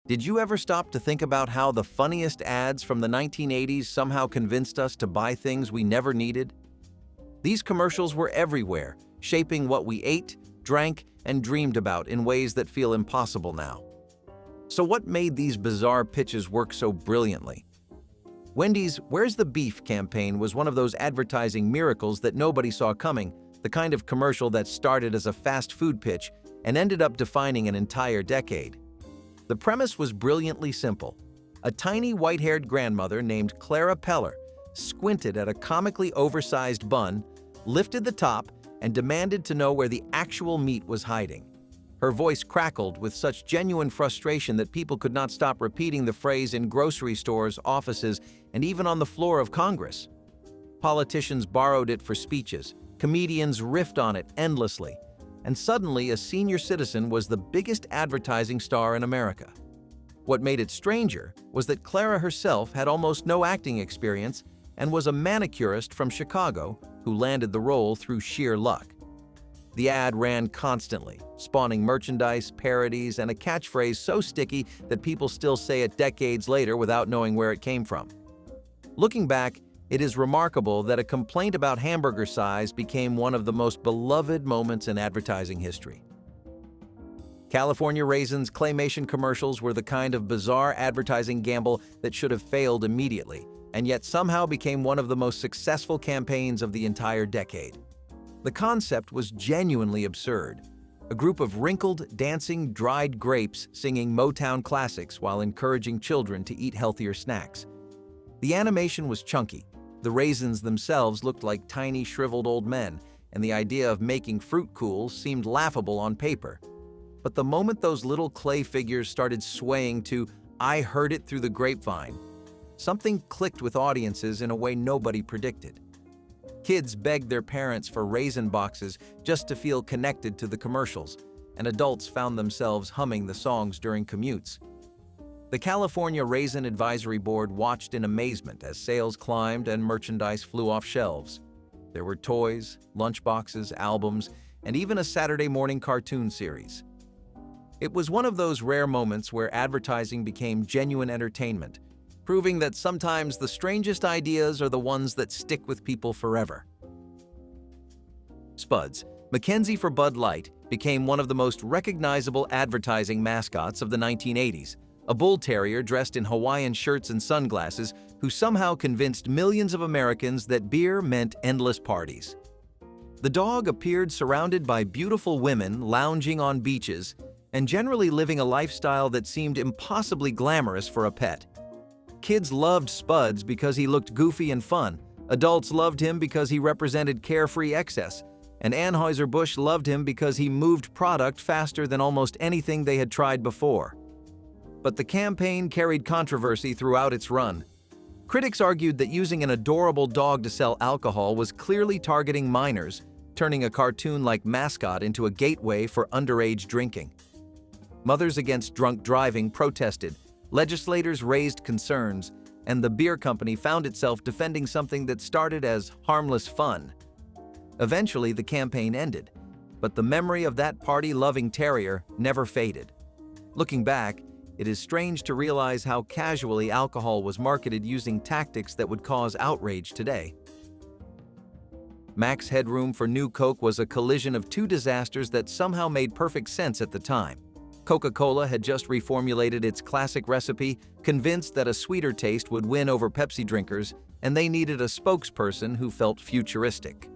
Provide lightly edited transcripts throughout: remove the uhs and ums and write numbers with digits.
Did you ever stop to think about how the funniest ads from the 1980s somehow convinced us to buy things we never needed? These commercials were everywhere, shaping what we ate, drank, and dreamed about in ways that feel impossible now. So what made these bizarre pitches work so brilliantly? Wendy's "Where's the Beef" campaign was one of those advertising miracles that nobody saw coming, the kind of commercial that started as a fast food pitch and ended up defining an entire decade. The premise was brilliantly simple. A tiny white-haired grandmother named Clara Peller squinted at a comically oversized bun, lifted the top, and demanded to know where the actual meat was hiding. Her voice crackled with such genuine frustration that people could not stop repeating the phrase in grocery stores, offices, and even on the floor of Congress. Politicians borrowed it for speeches, comedians riffed on it endlessly, and suddenly a senior citizen was the biggest advertising star in America. What made it stranger was that Clara herself had almost no acting experience and was a manicurist from Chicago who landed the role through sheer luck. The ad ran constantly, spawning merchandise, parodies, and a catchphrase so sticky that people still say it decades later without knowing where it came from. Looking back, it is remarkable that a complaint about hamburger size became one of the most beloved moments in advertising history. California Raisins claymation commercials were the kind of bizarre advertising gamble that should have failed immediately, and yet somehow became one of the most successful campaigns of the entire decade. The concept was genuinely absurd. A group of wrinkled, dancing, dried grapes singing Motown classics while encouraging children to eat healthier snacks. The animation was chunky. The raisins themselves looked like tiny, shriveled old men, and the idea of making fruit cool seemed laughable on paper. But the moment those little clay figures started swaying to "I Heard It Through the Grapevine," something clicked with audiences in a way nobody predicted. Kids begged their parents for raisin boxes just to feel connected to the commercials, and adults found themselves humming the songs during commutes. The California Raisin Advisory Board watched in amazement as sales climbed and merchandise flew off shelves. There were toys, lunchboxes, albums, and even a Saturday morning cartoon series. It was one of those rare moments where advertising became genuine entertainment, proving that sometimes the strangest ideas are the ones that stick with people forever. Spuds, Mackenzie for Bud Light, became one of the most recognizable advertising mascots of the 1980s, a bull terrier dressed in Hawaiian shirts and sunglasses who somehow convinced millions of Americans that beer meant endless parties. The dog appeared surrounded by beautiful women lounging on beaches and generally living a lifestyle that seemed impossibly glamorous for a pet. Kids loved Spuds because he looked goofy and fun, adults loved him because he represented carefree excess, and Anheuser-Busch loved him because he moved product faster than almost anything they had tried before. But the campaign carried controversy throughout its run. Critics argued that using an adorable dog to sell alcohol was clearly targeting minors, turning a cartoon-like mascot into a gateway for underage drinking. Mothers Against Drunk Driving protested, legislators raised concerns, and the beer company found itself defending something that started as harmless fun. Eventually, the campaign ended, but the memory of that party-loving terrier never faded. Looking back, it is strange to realize how casually alcohol was marketed using tactics that would cause outrage today. Max Headroom for New Coke was a collision of two disasters that somehow made perfect sense at the time. Coca-Cola had just reformulated its classic recipe, convinced that a sweeter taste would win over Pepsi drinkers, and they needed a spokesperson who felt futuristic.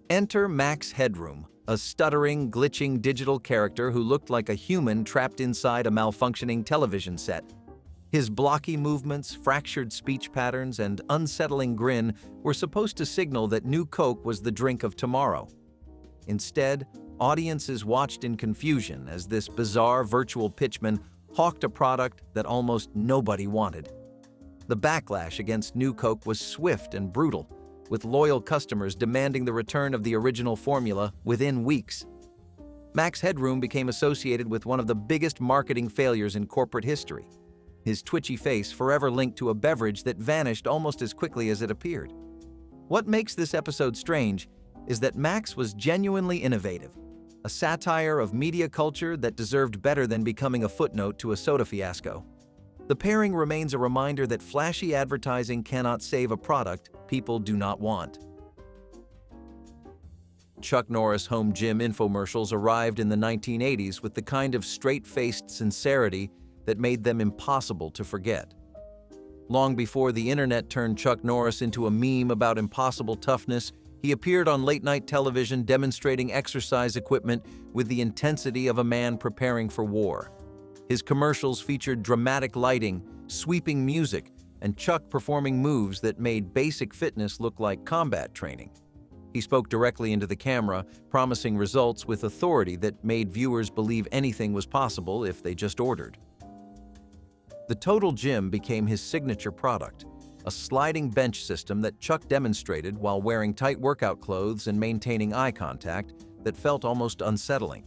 Enter Max Headroom, a stuttering, glitching digital character who looked like a human trapped inside a malfunctioning television set. His blocky movements, fractured speech patterns, and unsettling grin were supposed to signal that New Coke was the drink of tomorrow. Instead, audiences watched in confusion as this bizarre virtual pitchman hawked a product that almost nobody wanted. The backlash against New Coke was swift and brutal, with loyal customers demanding the return of the original formula within weeks. Max Headroom became associated with one of the biggest marketing failures in corporate history, his twitchy face forever linked to a beverage that vanished almost as quickly as it appeared. What makes this episode strange is that Max was genuinely innovative. a satire of media culture that deserved better than becoming a footnote to a soda fiasco. The pairing remains a reminder that flashy advertising cannot save a product people do not want. Chuck Norris home gym infomercials arrived in the 1980s with the kind of straight-faced sincerity that made them impossible to forget. Long before the internet turned Chuck Norris into a meme about impossible toughness, he appeared on late-night television demonstrating exercise equipment with the intensity of a man preparing for war. His commercials featured dramatic lighting, sweeping music, and Chuck performing moves that made basic fitness look like combat training. He spoke directly into the camera, promising results with authority that made viewers believe anything was possible if they just ordered. The Total Gym became his signature product, a sliding bench system that Chuck demonstrated while wearing tight workout clothes and maintaining eye contact that felt almost unsettling.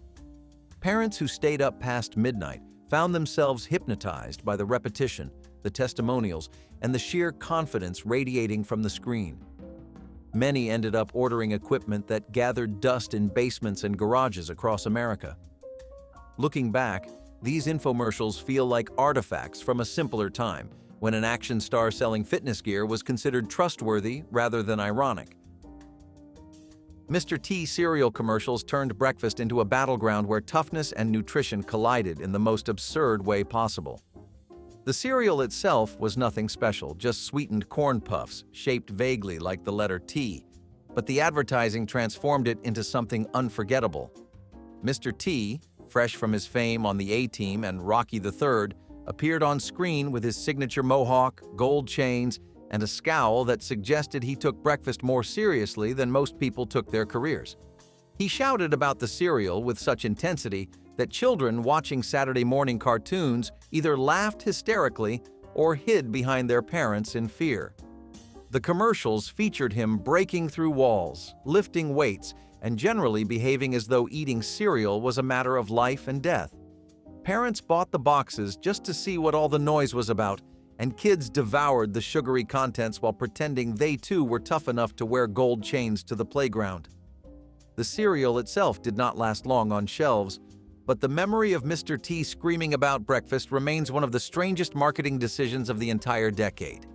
Parents who stayed up past midnight found themselves hypnotized by the repetition, the testimonials, and the sheer confidence radiating from the screen. Many ended up ordering equipment that gathered dust in basements and garages across America. Looking back, these infomercials feel like artifacts from a simpler time, when an action star selling fitness gear was considered trustworthy rather than ironic. Mr. T cereal commercials turned breakfast into a battleground where toughness and nutrition collided in the most absurd way possible. The cereal itself was nothing special, just sweetened corn puffs, shaped vaguely like the letter T, but the advertising transformed it into something unforgettable. Mr. T, fresh from his fame on the A-Team and Rocky III, appeared on screen with his signature mohawk, gold chains, and a scowl that suggested he took breakfast more seriously than most people took their careers. He shouted about the cereal with such intensity that children watching Saturday morning cartoons either laughed hysterically or hid behind their parents in fear. The commercials featured him breaking through walls, lifting weights, and generally behaving as though eating cereal was a matter of life and death. Parents bought the boxes just to see what all the noise was about, and kids devoured the sugary contents while pretending they too were tough enough to wear gold chains to the playground. The cereal itself did not last long on shelves, but the memory of Mr. T screaming about breakfast remains one of the strangest marketing decisions of the entire decade.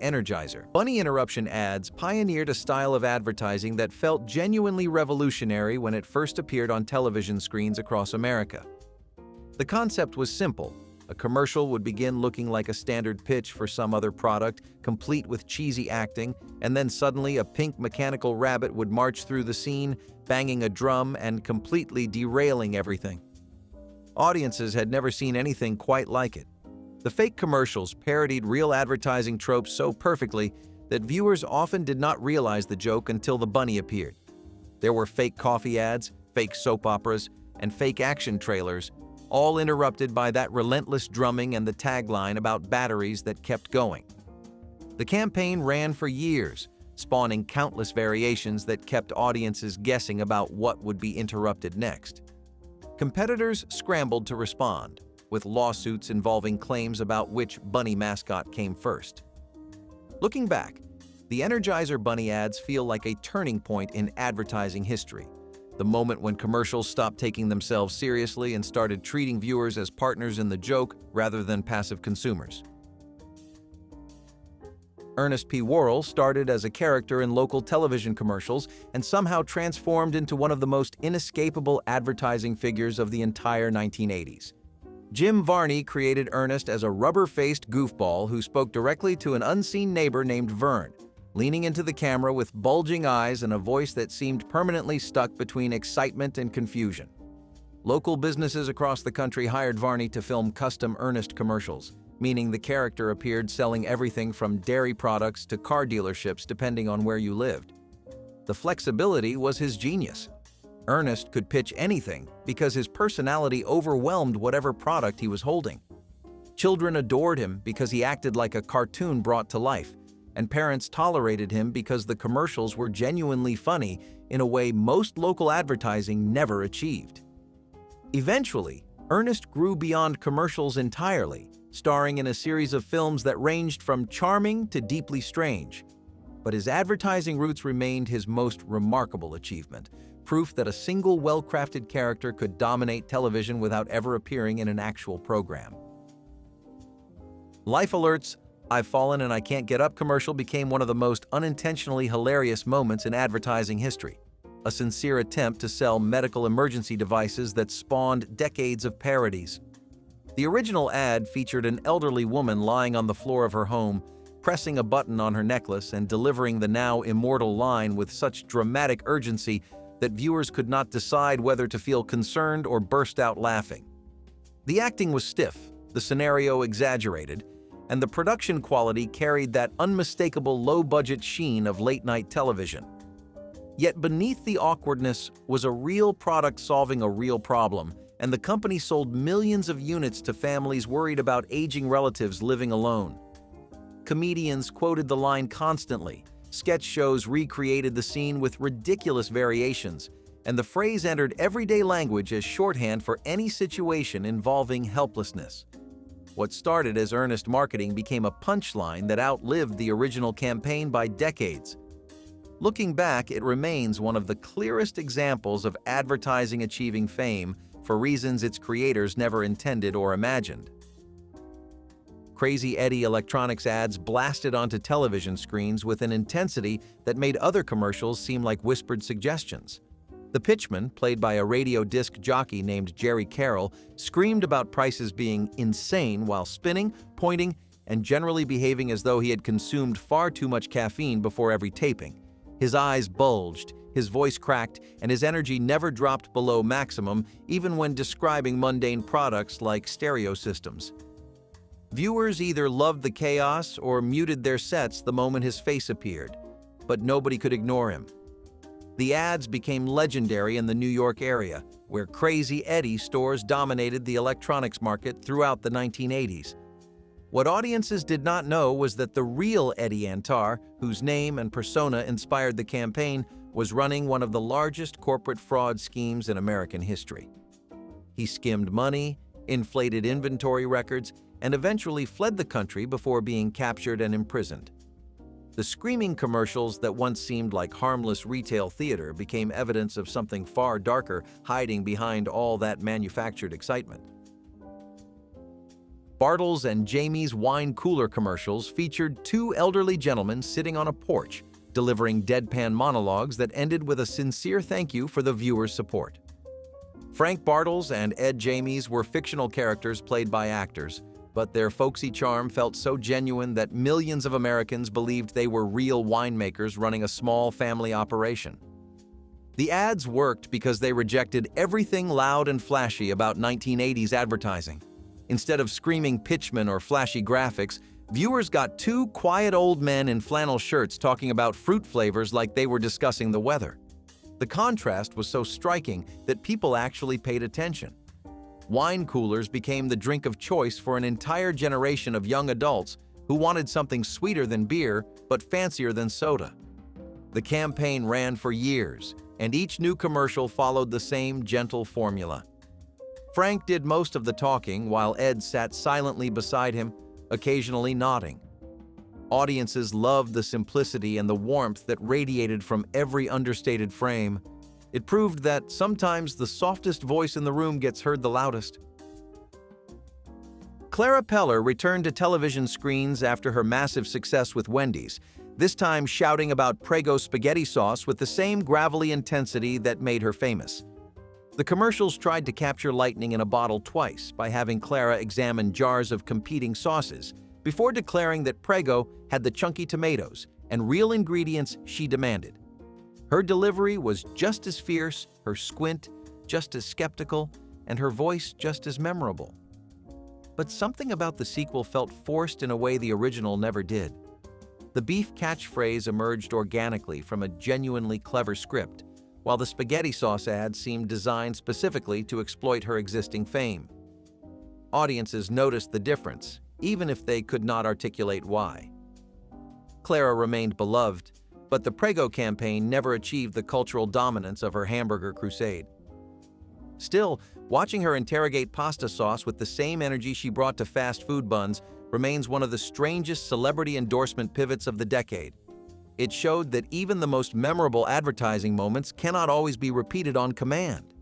Energizer. Bunny interruption ads pioneered a style of advertising that felt genuinely revolutionary when it first appeared on television screens across America. The concept was simple. A commercial would begin looking like a standard pitch for some other product, complete with cheesy acting, and then suddenly a pink mechanical rabbit would march through the scene, banging a drum and completely derailing everything. Audiences had never seen anything quite like it. The fake commercials parodied real advertising tropes so perfectly that viewers often did not realize the joke until the bunny appeared. There were fake coffee ads, fake soap operas, and fake action trailers, all interrupted by that relentless drumming and the tagline about batteries that kept going. The campaign ran for years, spawning countless variations that kept audiences guessing about what would be interrupted next. Competitors scrambled to respond, with lawsuits involving claims about which bunny mascot came first. Looking back, the Energizer bunny ads feel like a turning point in advertising history, the moment when commercials stopped taking themselves seriously and started treating viewers as partners in the joke rather than passive consumers. Ernest P. Worrell started as a character in local television commercials and somehow transformed into one of the most inescapable advertising figures of the entire 1980s. Jim Varney created Ernest as a rubber-faced goofball who spoke directly to an unseen neighbor named Vern, leaning into the camera with bulging eyes and a voice that seemed permanently stuck between excitement and confusion. Local businesses across the country hired Varney to film custom Ernest commercials, meaning the character appeared selling everything from dairy products to car dealerships depending on where you lived. The flexibility was his genius. Ernest could pitch anything because his personality overwhelmed whatever product he was holding. Children adored him because he acted like a cartoon brought to life, and parents tolerated him because the commercials were genuinely funny in a way most local advertising never achieved. Eventually, Ernest grew beyond commercials entirely, starring in a series of films that ranged from charming to deeply strange. But his advertising roots remained his most remarkable achievement, proof that a single well-crafted character could dominate television without ever appearing in an actual program. Life Alert's "I've fallen and I can't get up" commercial became one of the most unintentionally hilarious moments in advertising history, a sincere attempt to sell medical emergency devices that spawned decades of parodies. The original ad featured an elderly woman lying on the floor of her home, pressing a button on her necklace and delivering the now immortal line with such dramatic urgency that viewers could not decide whether to feel concerned or burst out laughing. The acting was stiff, the scenario exaggerated, and the production quality carried that unmistakable low-budget sheen of late-night television. Yet beneath the awkwardness was a real product solving a real problem, and the company sold millions of units to families worried about aging relatives living alone. Comedians quoted the line constantly, sketch shows recreated the scene with ridiculous variations, and the phrase entered everyday language as shorthand for any situation involving helplessness. What started as earnest marketing became a punchline that outlived the original campaign by decades. Looking back, it remains one of the clearest examples of advertising achieving fame for reasons its creators never intended or imagined. Crazy Eddie electronics ads blasted onto television screens with an intensity that made other commercials seem like whispered suggestions. The pitchman, played by a radio disc jockey named Jerry Carroll, screamed about prices being insane while spinning, pointing, and generally behaving as though he had consumed far too much caffeine before every taping. His eyes bulged, his voice cracked, and his energy never dropped below maximum, even when describing mundane products like stereo systems. Viewers either loved the chaos or muted their sets the moment his face appeared, but nobody could ignore him. The ads became legendary in the New York area, where Crazy Eddie stores dominated the electronics market throughout the 1980s. What audiences did not know was that the real Eddie Antar, whose name and persona inspired the campaign, was running one of the largest corporate fraud schemes in American history. He skimmed money, inflated inventory records, and eventually fled the country before being captured and imprisoned. The screaming commercials that once seemed like harmless retail theater became evidence of something far darker hiding behind all that manufactured excitement. Bartles and Jamie's wine cooler commercials featured two elderly gentlemen sitting on a porch, delivering deadpan monologues that ended with a sincere thank you for the viewer's support. Frank Bartles and Ed Jamies were fictional characters played by actors, but their folksy charm felt so genuine that millions of Americans believed they were real winemakers running a small family operation. The ads worked because they rejected everything loud and flashy about 1980s advertising. Instead of screaming pitchmen or flashy graphics, viewers got two quiet old men in flannel shirts talking about fruit flavors like they were discussing the weather. The contrast was so striking that people actually paid attention. Wine coolers became the drink of choice for an entire generation of young adults who wanted something sweeter than beer but fancier than soda. The campaign ran for years, and each new commercial followed the same gentle formula. Frank did most of the talking while Ed sat silently beside him, occasionally nodding. Audiences loved the simplicity and the warmth that radiated from every understated frame. It proved that sometimes the softest voice in the room gets heard the loudest. Clara Peller returned to television screens after her massive success with Wendy's, this time shouting about Prego spaghetti sauce with the same gravelly intensity that made her famous. The commercials tried to capture lightning in a bottle twice by having Clara examine jars of competing sauces before declaring that Prego had the chunky tomatoes and real ingredients she demanded. Her delivery was just as fierce, her squint just as skeptical, and her voice just as memorable. But something about the sequel felt forced in a way the original never did. The beef catchphrase emerged organically from a genuinely clever script, while the spaghetti sauce ad seemed designed specifically to exploit her existing fame. Audiences noticed the difference, even if they could not articulate why. Clara remained beloved, but the Prego campaign never achieved the cultural dominance of her hamburger crusade. Still, watching her interrogate pasta sauce with the same energy she brought to fast food buns remains one of the strangest celebrity endorsement pivots of the decade. It showed that even the most memorable advertising moments cannot always be repeated on command.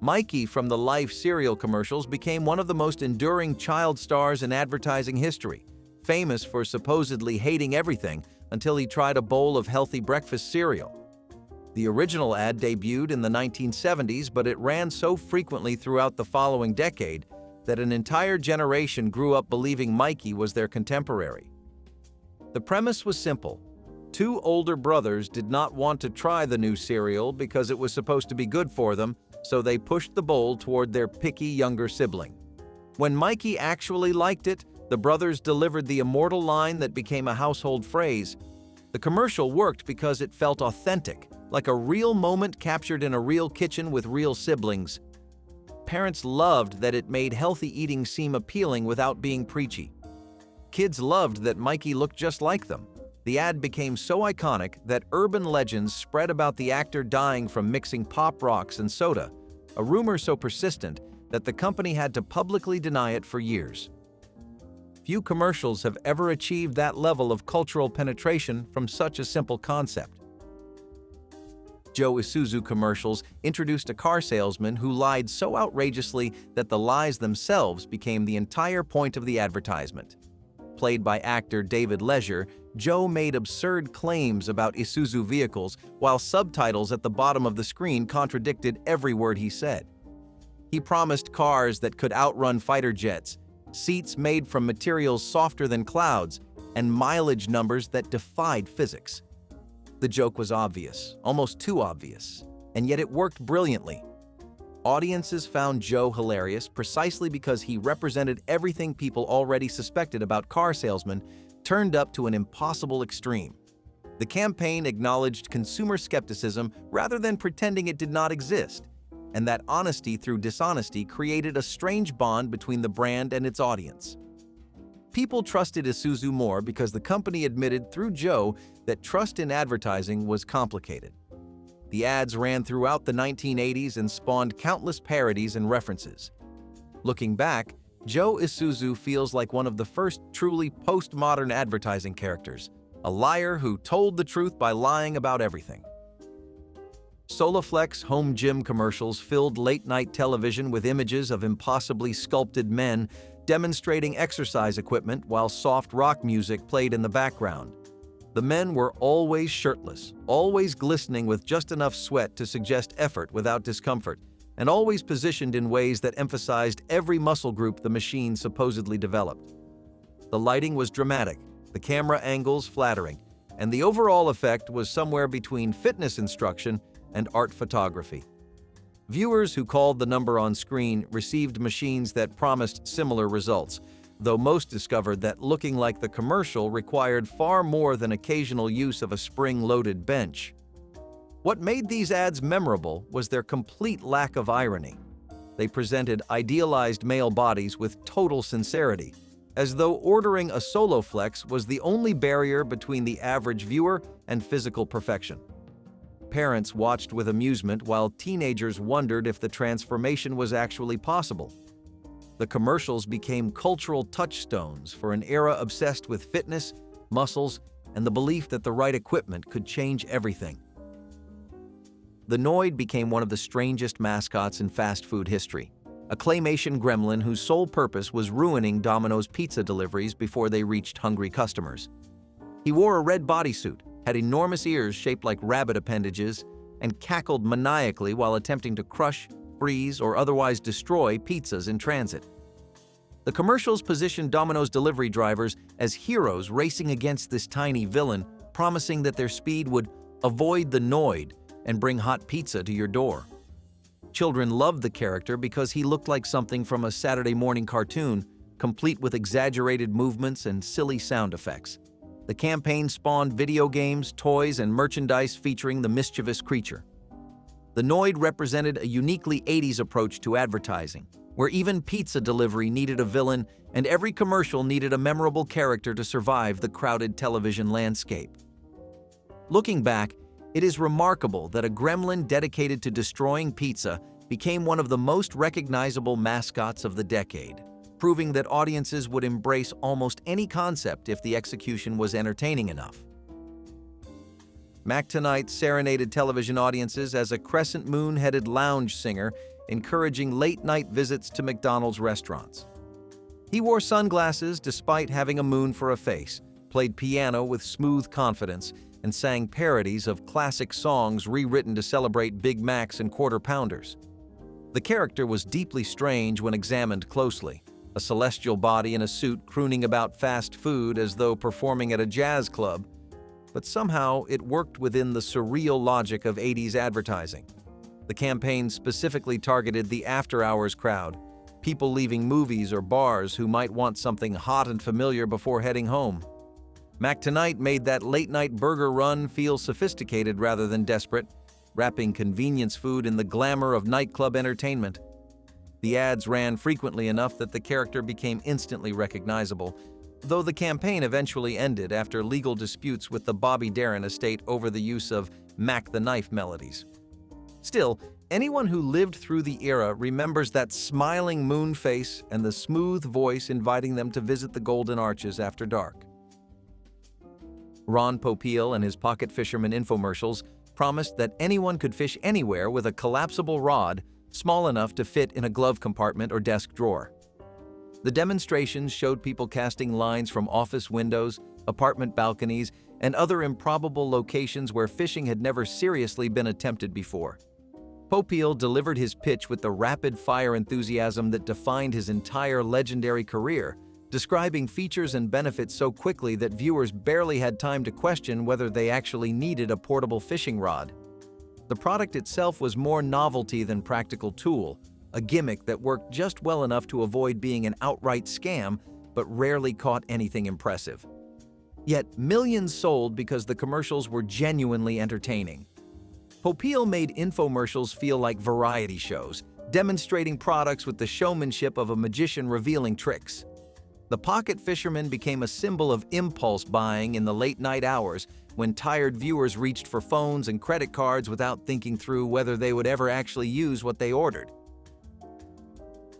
Mikey from the Life cereal commercials became one of the most enduring child stars in advertising history, famous for supposedly hating everything until he tried a bowl of healthy breakfast cereal. The original ad debuted in the 1970s, but it ran so frequently throughout the following decade that an entire generation grew up believing Mikey was their contemporary. The premise was simple. Two older brothers did not want to try the new cereal because it was supposed to be good for them, so they pushed the bowl toward their picky younger sibling. When Mikey actually liked it, the brothers delivered the immortal line that became a household phrase. The commercial worked because it felt authentic, like a real moment captured in a real kitchen with real siblings. Parents loved that it made healthy eating seem appealing without being preachy. Kids loved that Mikey looked just like them. The ad became so iconic that urban legends spread about the actor dying from mixing Pop Rocks and soda, a rumor so persistent that the company had to publicly deny it for years. Few commercials have ever achieved that level of cultural penetration from such a simple concept. Joe Isuzu commercials introduced a car salesman who lied so outrageously that the lies themselves became the entire point of the advertisement. Played by actor David Leisure, Joe made absurd claims about Isuzu vehicles while subtitles at the bottom of the screen contradicted every word he said. He promised cars that could outrun fighter jets, seats made from materials softer than clouds, and mileage numbers that defied physics. The joke was obvious, almost too obvious, and yet it worked brilliantly. Audiences found Joe hilarious precisely because he represented everything people already suspected about car salesmen, turned up to an impossible extreme. The campaign acknowledged consumer skepticism rather than pretending it did not exist, and that honesty through dishonesty created a strange bond between the brand and its audience. People trusted Isuzu more because the company admitted through Joe that trust in advertising was complicated. The ads ran throughout the 1980s and spawned countless parodies and references. Looking back, Joe Isuzu feels like one of the first truly postmodern advertising characters, a liar who told the truth by lying about everything. Soloflex home gym commercials filled late-night television with images of impossibly sculpted men demonstrating exercise equipment while soft rock music played in the background. The men were always shirtless, always glistening with just enough sweat to suggest effort without discomfort, and always positioned in ways that emphasized every muscle group the machine supposedly developed. The lighting was dramatic, the camera angles flattering, and the overall effect was somewhere between fitness instruction and art photography. Viewers who called the number on screen received machines that promised similar results, though most discovered that looking like the commercial required far more than occasional use of a spring-loaded bench. What made these ads memorable was their complete lack of irony. They presented idealized male bodies with total sincerity, as though ordering a Soloflex was the only barrier between the average viewer and physical perfection. Parents watched with amusement while teenagers wondered if the transformation was actually possible. The commercials became cultural touchstones for an era obsessed with fitness, muscles, and the belief that the right equipment could change everything. The Noid became one of the strangest mascots in fast food history, a claymation gremlin whose sole purpose was ruining Domino's pizza deliveries before they reached hungry customers. He wore a red bodysuit, had enormous ears shaped like rabbit appendages, and cackled maniacally while attempting to crush, freeze, or otherwise destroy pizzas in transit. The commercials positioned Domino's delivery drivers as heroes racing against this tiny villain, promising that their speed would avoid the Noid and bring hot pizza to your door. Children loved the character because he looked like something from a Saturday morning cartoon, complete with exaggerated movements and silly sound effects. The campaign spawned video games, toys, and merchandise featuring the mischievous creature. The Noid represented a uniquely 80s approach to advertising, where even pizza delivery needed a villain and every commercial needed a memorable character to survive the crowded television landscape. Looking back, it is remarkable that a gremlin dedicated to destroying pizza became one of the most recognizable mascots of the decade, proving that audiences would embrace almost any concept if the execution was entertaining enough. Mac Tonight serenaded television audiences as a crescent moon-headed lounge singer, encouraging late-night visits to McDonald's restaurants. He wore sunglasses despite having a moon for a face, played piano with smooth confidence, and sang parodies of classic songs rewritten to celebrate Big Macs and Quarter Pounders. The character was deeply strange when examined closely, a celestial body in a suit crooning about fast food as though performing at a jazz club, but somehow it worked within the surreal logic of 80s advertising. The campaign specifically targeted the after-hours crowd, people leaving movies or bars who might want something hot and familiar before heading home. Mac Tonight made that late-night burger run feel sophisticated rather than desperate, wrapping convenience food in the glamour of nightclub entertainment. The ads ran frequently enough that the character became instantly recognizable, though the campaign eventually ended after legal disputes with the Bobby Darin estate over the use of Mac the Knife melodies. Still, anyone who lived through the era remembers that smiling moon face and the smooth voice inviting them to visit the Golden Arches after dark. Ron Popeil and his pocket fisherman infomercials promised that anyone could fish anywhere with a collapsible rod small enough to fit in a glove compartment or desk drawer. The demonstrations showed people casting lines from office windows, apartment balconies, and other improbable locations where fishing had never seriously been attempted before. Popeil delivered his pitch with the rapid-fire enthusiasm that defined his entire legendary career, describing features and benefits so quickly that viewers barely had time to question whether they actually needed a portable fishing rod. The product itself was more novelty than practical tool, a gimmick that worked just well enough to avoid being an outright scam, but rarely caught anything impressive. Yet millions sold because the commercials were genuinely entertaining. Popeil made infomercials feel like variety shows, demonstrating products with the showmanship of a magician revealing tricks. The pocket fisherman became a symbol of impulse buying in the late-night hours when tired viewers reached for phones and credit cards without thinking through whether they would ever actually use what they ordered.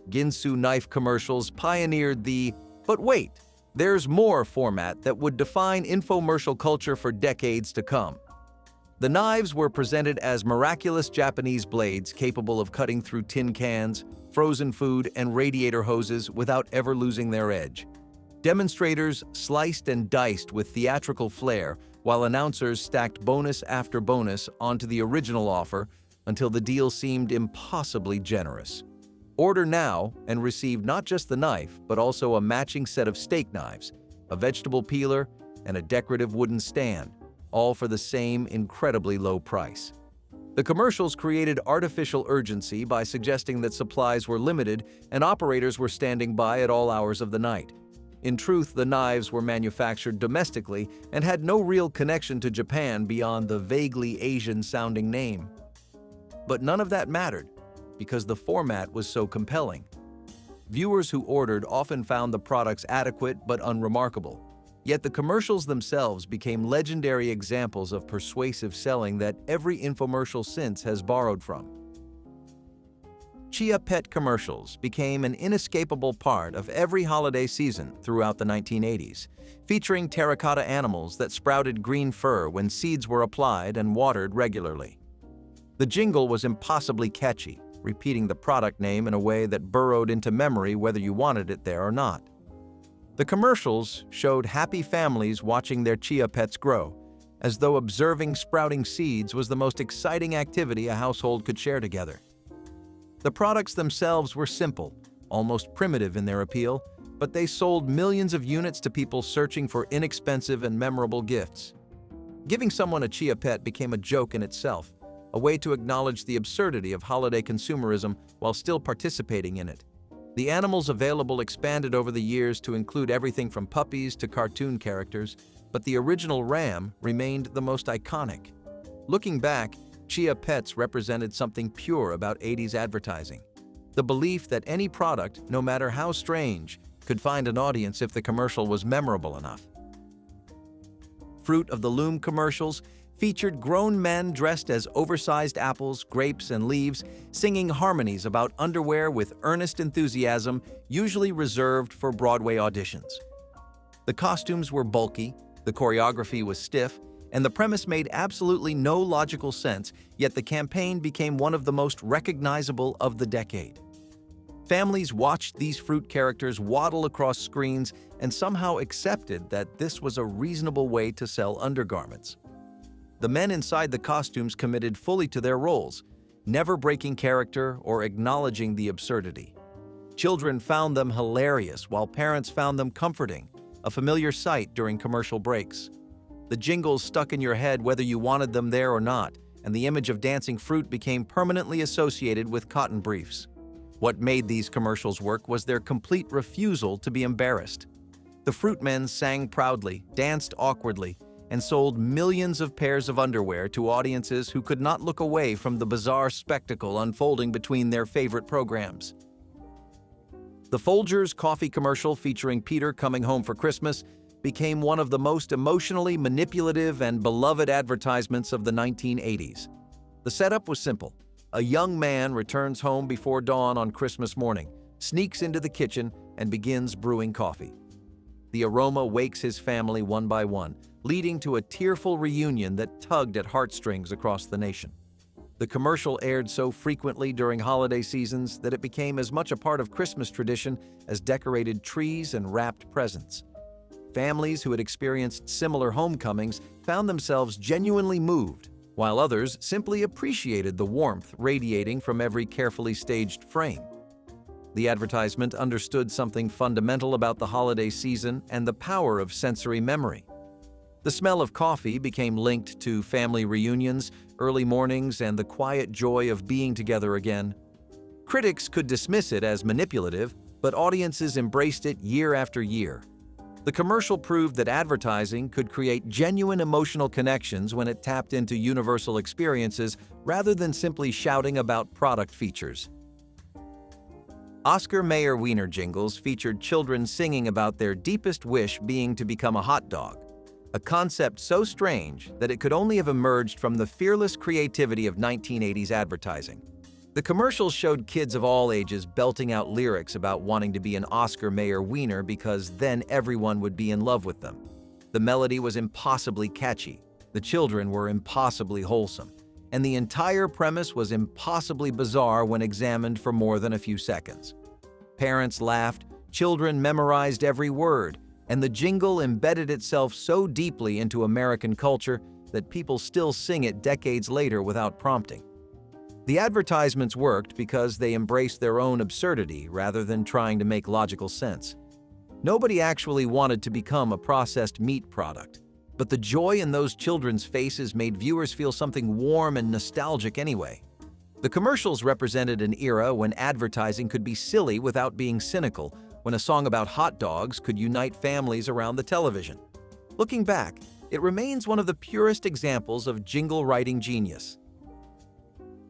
Ginsu knife commercials pioneered the "but wait, there's more" format that would define infomercial culture for decades to come. The knives were presented as miraculous Japanese blades capable of cutting through tin cans, frozen food, and radiator hoses without ever losing their edge. Demonstrators sliced and diced with theatrical flair, while announcers stacked bonus after bonus onto the original offer until the deal seemed impossibly generous. Order now and receive not just the knife, but also a matching set of steak knives, a vegetable peeler, and a decorative wooden stand, all for the same incredibly low price. The commercials created artificial urgency by suggesting that supplies were limited and operators were standing by at all hours of the night. In truth, the knives were manufactured domestically and had no real connection to Japan beyond the vaguely Asian-sounding name. But none of that mattered, because the format was so compelling. Viewers who ordered often found the products adequate but unremarkable. Yet the commercials themselves became legendary examples of persuasive selling that every infomercial since has borrowed from. Chia Pet commercials became an inescapable part of every holiday season throughout the 1980s, featuring terracotta animals that sprouted green fur when seeds were applied and watered regularly. The jingle was impossibly catchy, repeating the product name in a way that burrowed into memory whether you wanted it there or not. The commercials showed happy families watching their chia pets grow, as though observing sprouting seeds was the most exciting activity a household could share together. The products themselves were simple, almost primitive in their appeal, but they sold millions of units to people searching for inexpensive and memorable gifts. Giving someone a chia pet became a joke in itself, a way to acknowledge the absurdity of holiday consumerism while still participating in it. The animals available expanded over the years to include everything from puppies to cartoon characters, but the original ram remained the most iconic. Looking back, Chia Pets represented something pure about 80s advertising. The belief that any product, no matter how strange, could find an audience if the commercial was memorable enough. Fruit of the Loom commercials featured grown men dressed as oversized apples, grapes, and leaves, singing harmonies about underwear with earnest enthusiasm, usually reserved for Broadway auditions. The costumes were bulky, the choreography was stiff, and the premise made absolutely no logical sense, yet the campaign became one of the most recognizable of the decade. Families watched these fruit characters waddle across screens and somehow accepted that this was a reasonable way to sell undergarments. The men inside the costumes committed fully to their roles, never breaking character or acknowledging the absurdity. Children found them hilarious, while parents found them comforting, a familiar sight during commercial breaks. The jingles stuck in your head whether you wanted them there or not, and the image of dancing fruit became permanently associated with cotton briefs. What made these commercials work was their complete refusal to be embarrassed. The fruit men sang proudly, danced awkwardly, and sold millions of pairs of underwear to audiences who could not look away from the bizarre spectacle unfolding between their favorite programs. The Folgers coffee commercial featuring Peter coming home for Christmas became one of the most emotionally manipulative and beloved advertisements of the 1980s. The setup was simple. A young man returns home before dawn on Christmas morning, sneaks into the kitchen, and begins brewing coffee. The aroma wakes his family one by one, leading to a tearful reunion that tugged at heartstrings across the nation. The commercial aired so frequently during holiday seasons that it became as much a part of Christmas tradition as decorated trees and wrapped presents. Families who had experienced similar homecomings found themselves genuinely moved, while others simply appreciated the warmth radiating from every carefully staged frame. The advertisement understood something fundamental about the holiday season and the power of sensory memory. The smell of coffee became linked to family reunions, early mornings, and the quiet joy of being together again. Critics could dismiss it as manipulative, but audiences embraced it year after year. The commercial proved that advertising could create genuine emotional connections when it tapped into universal experiences rather than simply shouting about product features. Oscar Mayer Wiener jingles featured children singing about their deepest wish being to become a hot dog, a concept so strange that it could only have emerged from the fearless creativity of 1980s advertising. The commercials showed kids of all ages belting out lyrics about wanting to be an Oscar Mayer Wiener because then everyone would be in love with them. The melody was impossibly catchy, the children were impossibly wholesome, and the entire premise was impossibly bizarre when examined for more than a few seconds. Parents laughed, children memorized every word, and the jingle embedded itself so deeply into American culture that people still sing it decades later without prompting. The advertisements worked because they embraced their own absurdity rather than trying to make logical sense. Nobody actually wanted to become a processed meat product, but the joy in those children's faces made viewers feel something warm and nostalgic anyway. The commercials represented an era when advertising could be silly without being cynical, when a song about hot dogs could unite families around the television. Looking back, it remains one of the purest examples of jingle writing genius.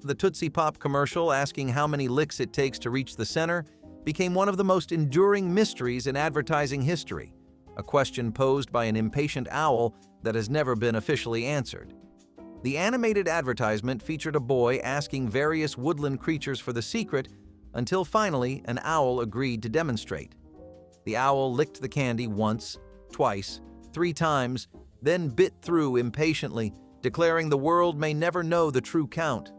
The Tootsie Pop commercial asking how many licks it takes to reach the center became one of the most enduring mysteries in advertising history, a question posed by an impatient owl that has never been officially answered. The animated advertisement featured a boy asking various woodland creatures for the secret until finally an owl agreed to demonstrate. The owl licked the candy once, twice, 3 times, then bit through impatiently, declaring the world may never know the true count.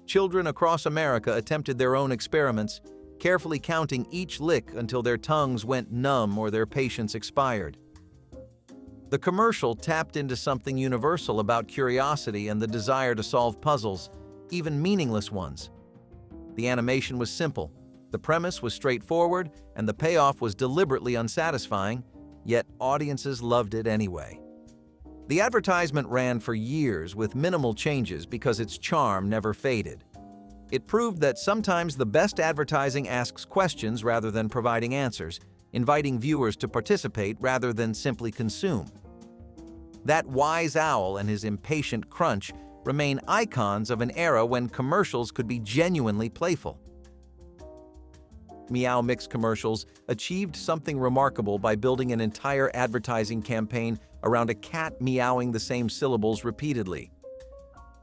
Children across America attempted their own experiments, carefully counting each lick until their tongues went numb or their patience expired. The commercial tapped into something universal about curiosity and the desire to solve puzzles, even meaningless ones. The animation was simple, the premise was straightforward, and the payoff was deliberately unsatisfying, yet audiences loved it anyway. The advertisement ran for years with minimal changes because its charm never faded. It proved that sometimes the best advertising asks questions rather than providing answers, inviting viewers to participate rather than simply consume. That wise owl and his impatient crunch remain icons of an era when commercials could be genuinely playful. Meow Mix commercials achieved something remarkable by building an entire advertising campaign around a cat meowing the same syllables repeatedly.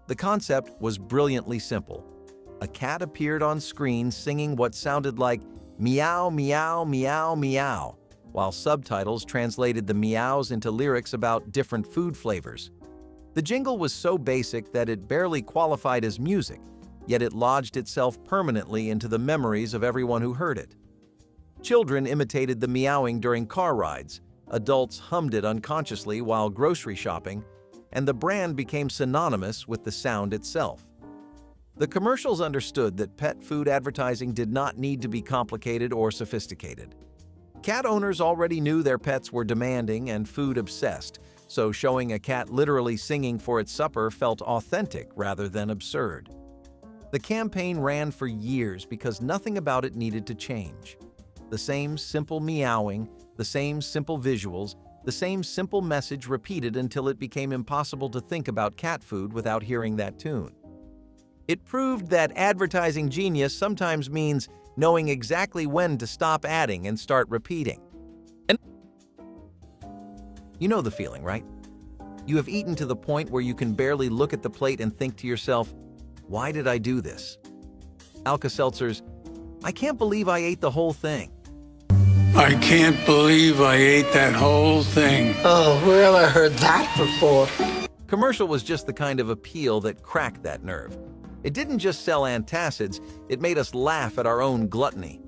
The concept was brilliantly simple. A cat appeared on screen singing what sounded like meow, meow, meow, meow, while subtitles translated the meows into lyrics about different food flavors. The jingle was so basic that it barely qualified as music, yet it lodged itself permanently into the memories of everyone who heard it. Children imitated the meowing during car rides, adults hummed it unconsciously while grocery shopping, and the brand became synonymous with the sound itself. The commercials understood that pet food advertising did not need to be complicated or sophisticated. Cat owners already knew their pets were demanding and food-obsessed, so showing a cat literally singing for its supper felt authentic rather than absurd. The campaign ran for years because nothing about it needed to change. The same simple meowing, the same simple visuals, the same simple message repeated until it became impossible to think about cat food without hearing that tune. It proved that advertising genius sometimes means knowing exactly when to stop adding and start repeating. And you know the feeling, right? You have eaten to the point where you can barely look at the plate and think to yourself, why did I do this? Alka-Seltzer's, I can't believe I ate the whole thing. I can't believe I ate that whole thing. Oh, where have I heard that before? Commercial was just the kind of appeal that cracked that nerve. It didn't just sell antacids, it made us laugh at our own gluttony.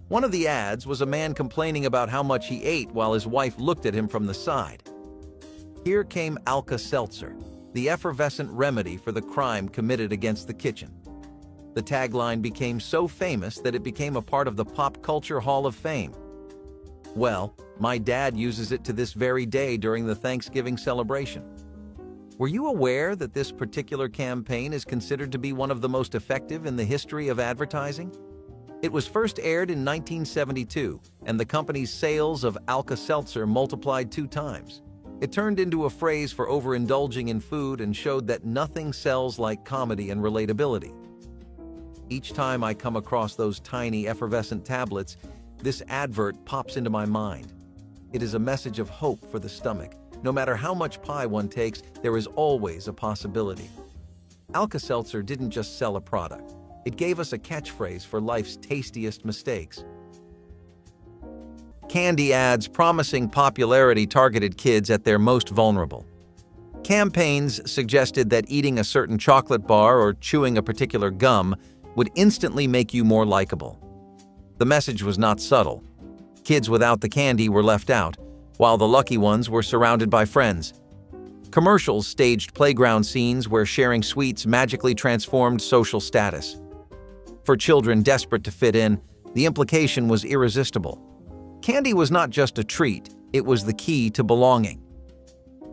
One of the ads was a man complaining about how much he ate while his wife looked at him from the side. Here came Alka-Seltzer, the effervescent remedy for the crime committed against the kitchen. The tagline became so famous that it became a part of the Pop Culture Hall of Fame. Well, my dad uses it to this very day during the Thanksgiving celebration. Were you aware that this particular campaign is considered to be one of the most effective in the history of advertising? It was first aired in 1972, and the company's sales of Alka-Seltzer multiplied 2 times. It turned into a phrase for overindulging in food and showed that nothing sells like comedy and relatability. Each time I come across those tiny effervescent tablets, this advert pops into my mind. It is a message of hope for the stomach. No matter how much pie one takes, there is always a possibility. Alka-Seltzer didn't just sell a product. It gave us a catchphrase for life's tastiest mistakes. Candy ads promising popularity targeted kids at their most vulnerable. Campaigns suggested that eating a certain chocolate bar or chewing a particular gum would instantly make you more likable. The message was not subtle. Kids without the candy were left out, while the lucky ones were surrounded by friends. Commercials staged playground scenes where sharing sweets magically transformed social status. For children desperate to fit in, the implication was irresistible. Candy was not just a treat, it was the key to belonging.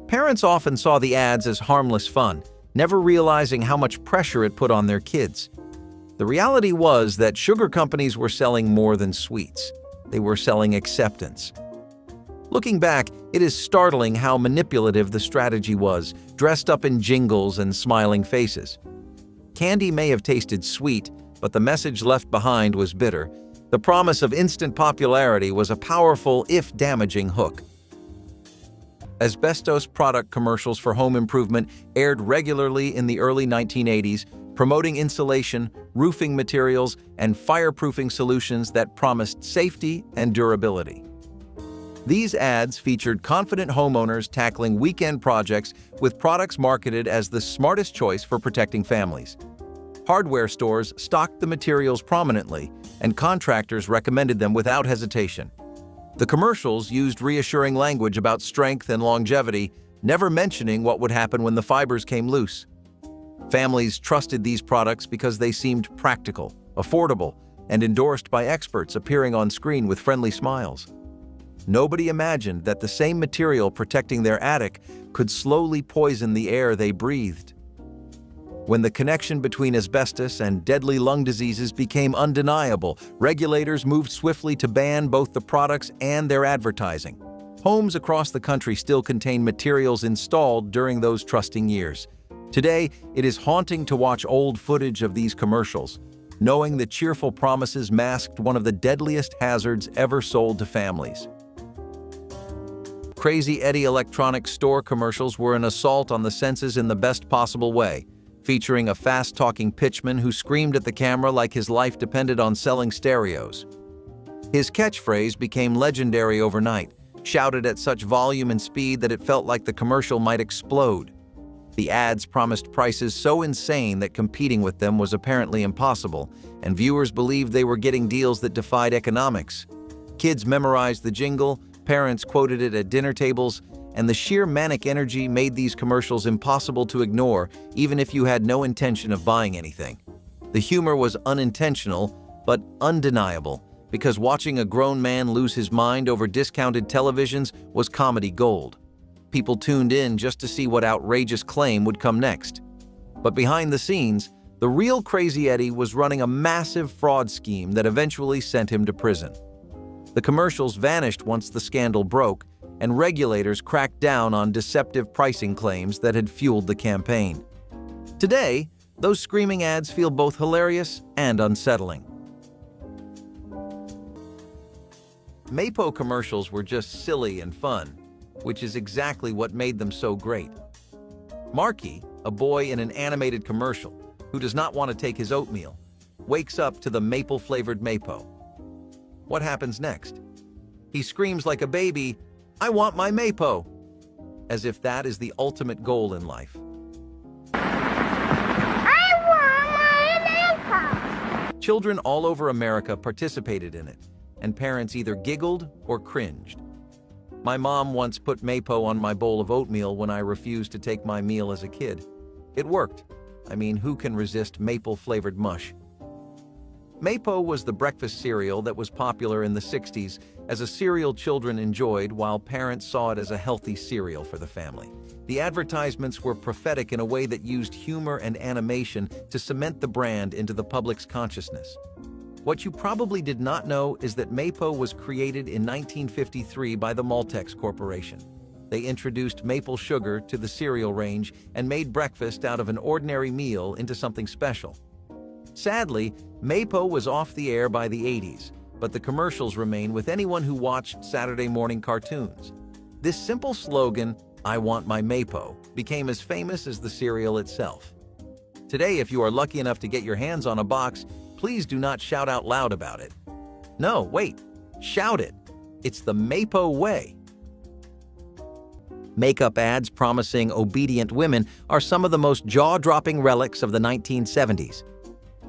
Parents often saw the ads as harmless fun, never realizing how much pressure it put on their kids. The reality was that sugar companies were selling more than sweets. They were selling acceptance. Looking back, it is startling how manipulative the strategy was, dressed up in jingles and smiling faces. Candy may have tasted sweet, but the message left behind was bitter. The promise of instant popularity was a powerful, if damaging, hook. Asbestos product commercials for home improvement aired regularly in the early 1980s, promoting insulation, roofing materials, and fireproofing solutions that promised safety and durability. These ads featured confident homeowners tackling weekend projects with products marketed as the smartest choice for protecting families. Hardware stores stocked the materials prominently, and contractors recommended them without hesitation. The commercials used reassuring language about strength and longevity, never mentioning what would happen when the fibers came loose. Families trusted these products because they seemed practical, affordable, and endorsed by experts appearing on screen with friendly smiles. Nobody imagined that the same material protecting their attic could slowly poison the air they breathed. When the connection between asbestos and deadly lung diseases became undeniable, regulators moved swiftly to ban both the products and their advertising. Homes across the country still contain materials installed during those trusting years. Today, it is haunting to watch old footage of these commercials, knowing the cheerful promises masked one of the deadliest hazards ever sold to families. Crazy Eddie electronics store commercials were an assault on the senses in the best possible way, featuring a fast-talking pitchman who screamed at the camera like his life depended on selling stereos. His catchphrase became legendary overnight, shouted at such volume and speed that it felt like the commercial might explode. The ads promised prices so insane that competing with them was apparently impossible, and viewers believed they were getting deals that defied economics. Kids memorized the jingle, parents quoted it at dinner tables, and the sheer manic energy made these commercials impossible to ignore, even if you had no intention of buying anything. The humor was unintentional, but undeniable, because watching a grown man lose his mind over discounted televisions was comedy gold. People tuned in just to see what outrageous claim would come next. But behind the scenes, the real Crazy Eddie was running a massive fraud scheme that eventually sent him to prison. The commercials vanished once the scandal broke, and regulators cracked down on deceptive pricing claims that had fueled the campaign. Today, those screaming ads feel both hilarious and unsettling. Maypo commercials were just silly and fun, which is exactly what made them so great. Marky, a boy in an animated commercial who does not want to take his oatmeal, wakes up to the maple-flavored Maypo. What happens next? He screams like a baby, "I want my Maypo!" as if that is the ultimate goal in life. I want my Maypo! Children all over America participated in it, and parents either giggled or cringed. My mom once put Maypo on my bowl of oatmeal when I refused to take my meal as a kid. It worked. I mean, who can resist maple-flavored mush? Maypo was the breakfast cereal that was popular in the 60s as a cereal children enjoyed while parents saw it as a healthy cereal for the family. The advertisements were prophetic in a way that used humor and animation to cement the brand into the public's consciousness. What you probably did not know is that Maypo was created in 1953 by the Maltex Corporation. They introduced maple sugar to the cereal range and made breakfast out of an ordinary meal into something special. Sadly, Maypo was off the air by the 80s, but the commercials remain with anyone who watched Saturday morning cartoons. This simple slogan, "I want my Maypo," became as famous as the cereal itself. Today, if you are lucky enough to get your hands on a box, please do not shout out loud about it. No, wait, shout it. It's the Maypo way. Makeup ads promising obedient women are some of the most jaw-dropping relics of the 1970s.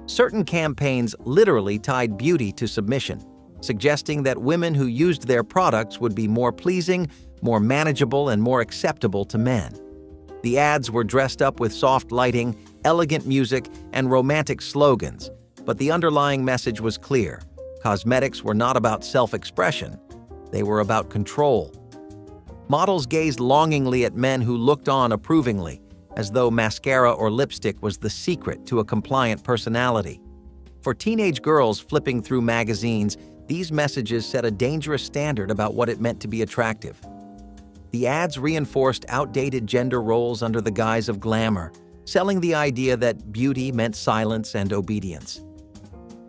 Certain campaigns literally tied beauty to submission, suggesting that women who used their products would be more pleasing, more manageable, and more acceptable to men. The ads were dressed up with soft lighting, elegant music, and romantic slogans, but the underlying message was clear. Cosmetics were not about self-expression. They were about control. Models gazed longingly at men who looked on approvingly, as though mascara or lipstick was the secret to a compliant personality. For teenage girls flipping through magazines, these messages set a dangerous standard about what it meant to be attractive. The ads reinforced outdated gender roles under the guise of glamour, selling the idea that beauty meant silence and obedience.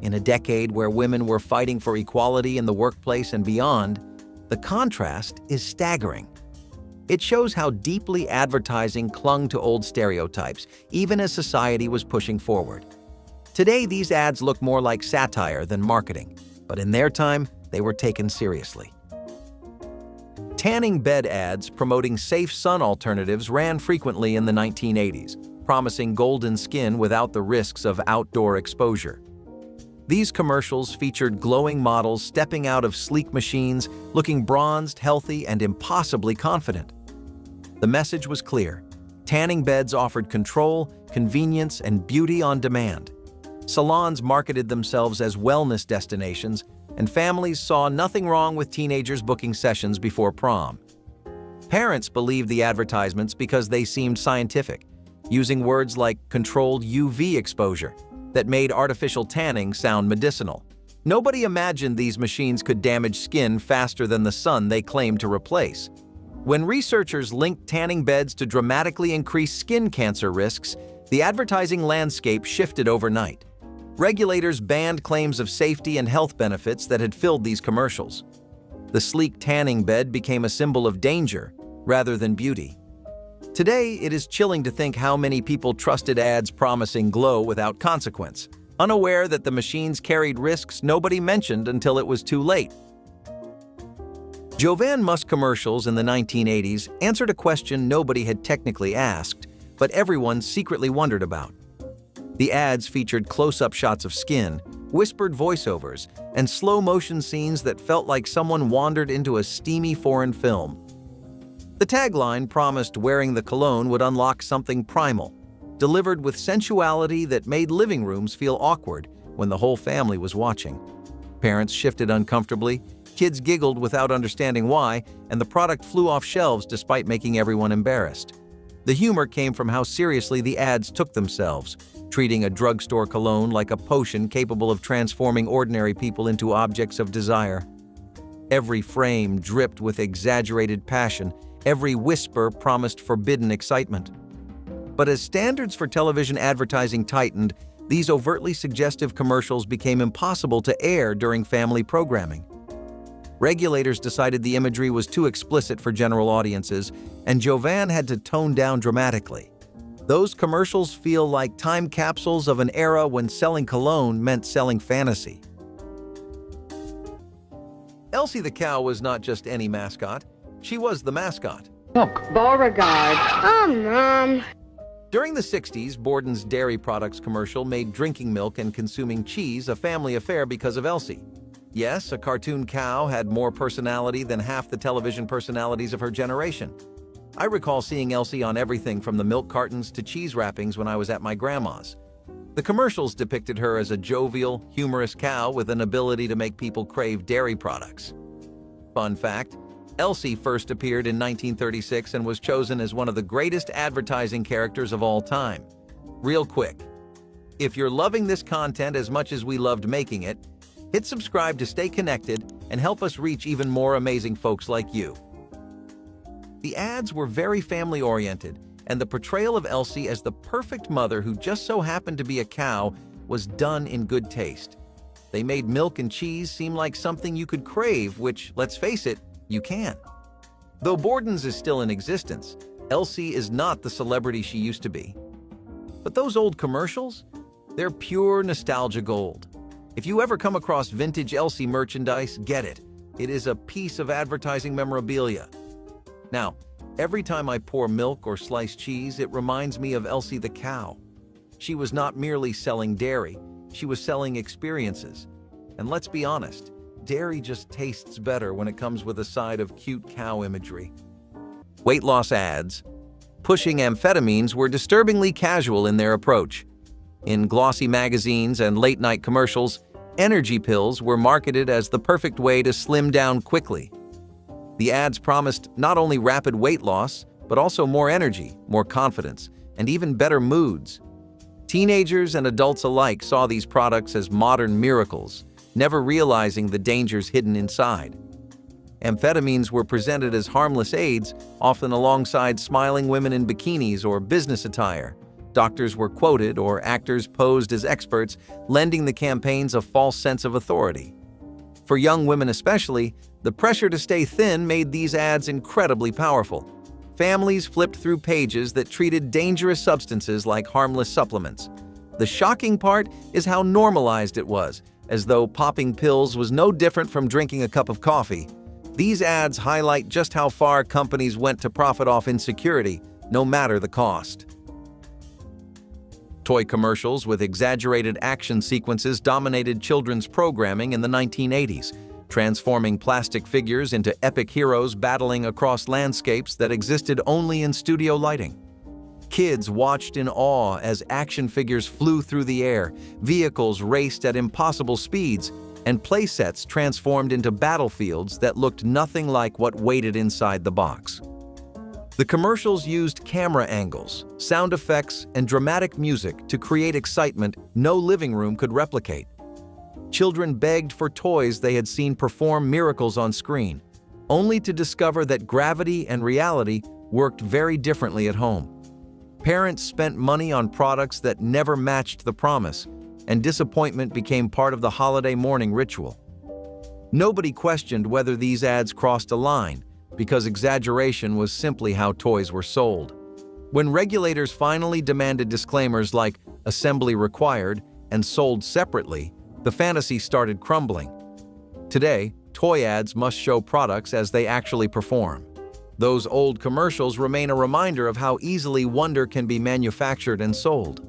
In a decade where women were fighting for equality in the workplace and beyond, the contrast is staggering. It shows how deeply advertising clung to old stereotypes, even as society was pushing forward. Today, these ads look more like satire than marketing, but in their time, they were taken seriously. Tanning bed ads promoting safe sun alternatives ran frequently in the 1980s, promising golden skin without the risks of outdoor exposure. These commercials featured glowing models stepping out of sleek machines, looking bronzed, healthy, and impossibly confident. The message was clear. Tanning beds offered control, convenience, and beauty on demand. Salons marketed themselves as wellness destinations, and families saw nothing wrong with teenagers booking sessions before prom. Parents believed the advertisements because they seemed scientific, using words like controlled UV exposure that made artificial tanning sound medicinal. Nobody imagined these machines could damage skin faster than the sun they claimed to replace. When researchers linked tanning beds to dramatically increase skin cancer risks, the advertising landscape shifted overnight. Regulators banned claims of safety and health benefits that had filled these commercials. The sleek tanning bed became a symbol of danger rather than beauty. Today, it is chilling to think how many people trusted ads promising glow without consequence, unaware that the machines carried risks nobody mentioned until it was too late. Jovan Musk commercials in the 1980s answered a question nobody had technically asked: but everyone secretly wondered about. The ads featured close-up shots of skin, whispered voiceovers, and slow-motion scenes that felt like someone wandered into a steamy foreign film. The tagline promised wearing the cologne would unlock something primal, delivered with sensuality that made living rooms feel awkward when the whole family was watching. Parents shifted uncomfortably, kids giggled without understanding why, and the product flew off shelves despite making everyone embarrassed. The humor came from how seriously the ads took themselves, treating a drugstore cologne like a potion capable of transforming ordinary people into objects of desire. Every frame dripped with exaggerated passion, every whisper promised forbidden excitement. But as standards for television advertising tightened, these overtly suggestive commercials became impossible to air during family programming. Regulators decided the imagery was too explicit for general audiences, and Jovan had to tone down dramatically. Those commercials feel like time capsules of an era when selling cologne meant selling fantasy. Elsie the cow was not just any mascot, she was the mascot. Beauregard. Oh, Mom. During the 60s, Borden's dairy products commercial made drinking milk and consuming cheese a family affair because of Elsie. Yes, a cartoon cow had more personality than half the television personalities of her generation. I recall seeing Elsie on everything from the milk cartons to cheese wrappings when I was at my grandma's. The commercials depicted her as a jovial, humorous cow with an ability to make people crave dairy products. Fun fact, Elsie first appeared in 1936 and was chosen as one of the greatest advertising characters of all time. Real quick, if you're loving this content as much as we loved making it, hit subscribe to stay connected and help us reach even more amazing folks like you. The ads were very family-oriented, and the portrayal of Elsie as the perfect mother who just so happened to be a cow was done in good taste. They made milk and cheese seem like something you could crave, which, let's face it, you can. Though Borden's is still in existence, Elsie is not the celebrity she used to be. But those old commercials? They're pure nostalgia gold. If you ever come across vintage Elsie merchandise, get it. It is a piece of advertising memorabilia. Now, every time I pour milk or sliced cheese, it reminds me of Elsie the cow. She was not merely selling dairy, she was selling experiences. And let's be honest, dairy just tastes better when it comes with a side of cute cow imagery. Weight loss ads. Pushing amphetamines were disturbingly casual in their approach. In glossy magazines and late-night commercials, energy pills were marketed as the perfect way to slim down quickly. The ads promised not only rapid weight loss, but also more energy, more confidence, and even better moods. Teenagers and adults alike saw these products as modern miracles, never realizing the dangers hidden inside. Amphetamines were presented as harmless aids, often alongside smiling women in bikinis or business attire. Doctors were quoted or actors posed as experts, lending the campaigns a false sense of authority. For young women especially, the pressure to stay thin made these ads incredibly powerful. Families flipped through pages that treated dangerous substances like harmless supplements. The shocking part is how normalized it was, as though popping pills was no different from drinking a cup of coffee. These ads highlight just how far companies went to profit off insecurity, no matter the cost. Toy commercials with exaggerated action sequences dominated children's programming in the 1980s, transforming plastic figures into epic heroes battling across landscapes that existed only in studio lighting. Kids watched in awe as action figures flew through the air, vehicles raced at impossible speeds, and playsets transformed into battlefields that looked nothing like what waited inside the box. The commercials used camera angles, sound effects, and dramatic music to create excitement no living room could replicate. Children begged for toys they had seen perform miracles on screen, only to discover that gravity and reality worked very differently at home. Parents spent money on products that never matched the promise, and disappointment became part of the holiday morning ritual. Nobody questioned whether these ads crossed a line, because exaggeration was simply how toys were sold. When regulators finally demanded disclaimers like "assembly required" and "sold separately," the fantasy started crumbling. Today, toy ads must show products as they actually perform. Those old commercials remain a reminder of how easily wonder can be manufactured and sold.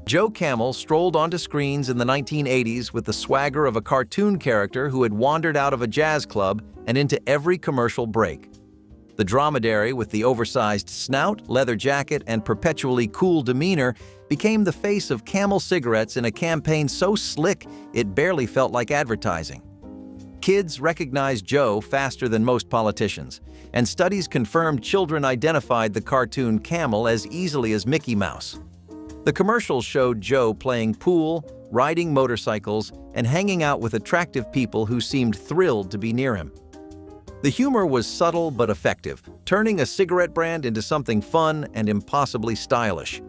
Joe Camel strolled onto screens in the 1980s with the swagger of a cartoon character who had wandered out of a jazz club and into every commercial break. The dromedary with the oversized snout, leather jacket, and perpetually cool demeanor became the face of Camel cigarettes in a campaign so slick it barely felt like advertising. Kids recognized Joe faster than most politicians, and studies confirmed children identified the cartoon Camel as easily as Mickey Mouse. The commercials showed Joe playing pool, riding motorcycles, and hanging out with attractive people who seemed thrilled to be near him. The humor was subtle but effective, turning a cigarette brand into something fun and impossibly stylish.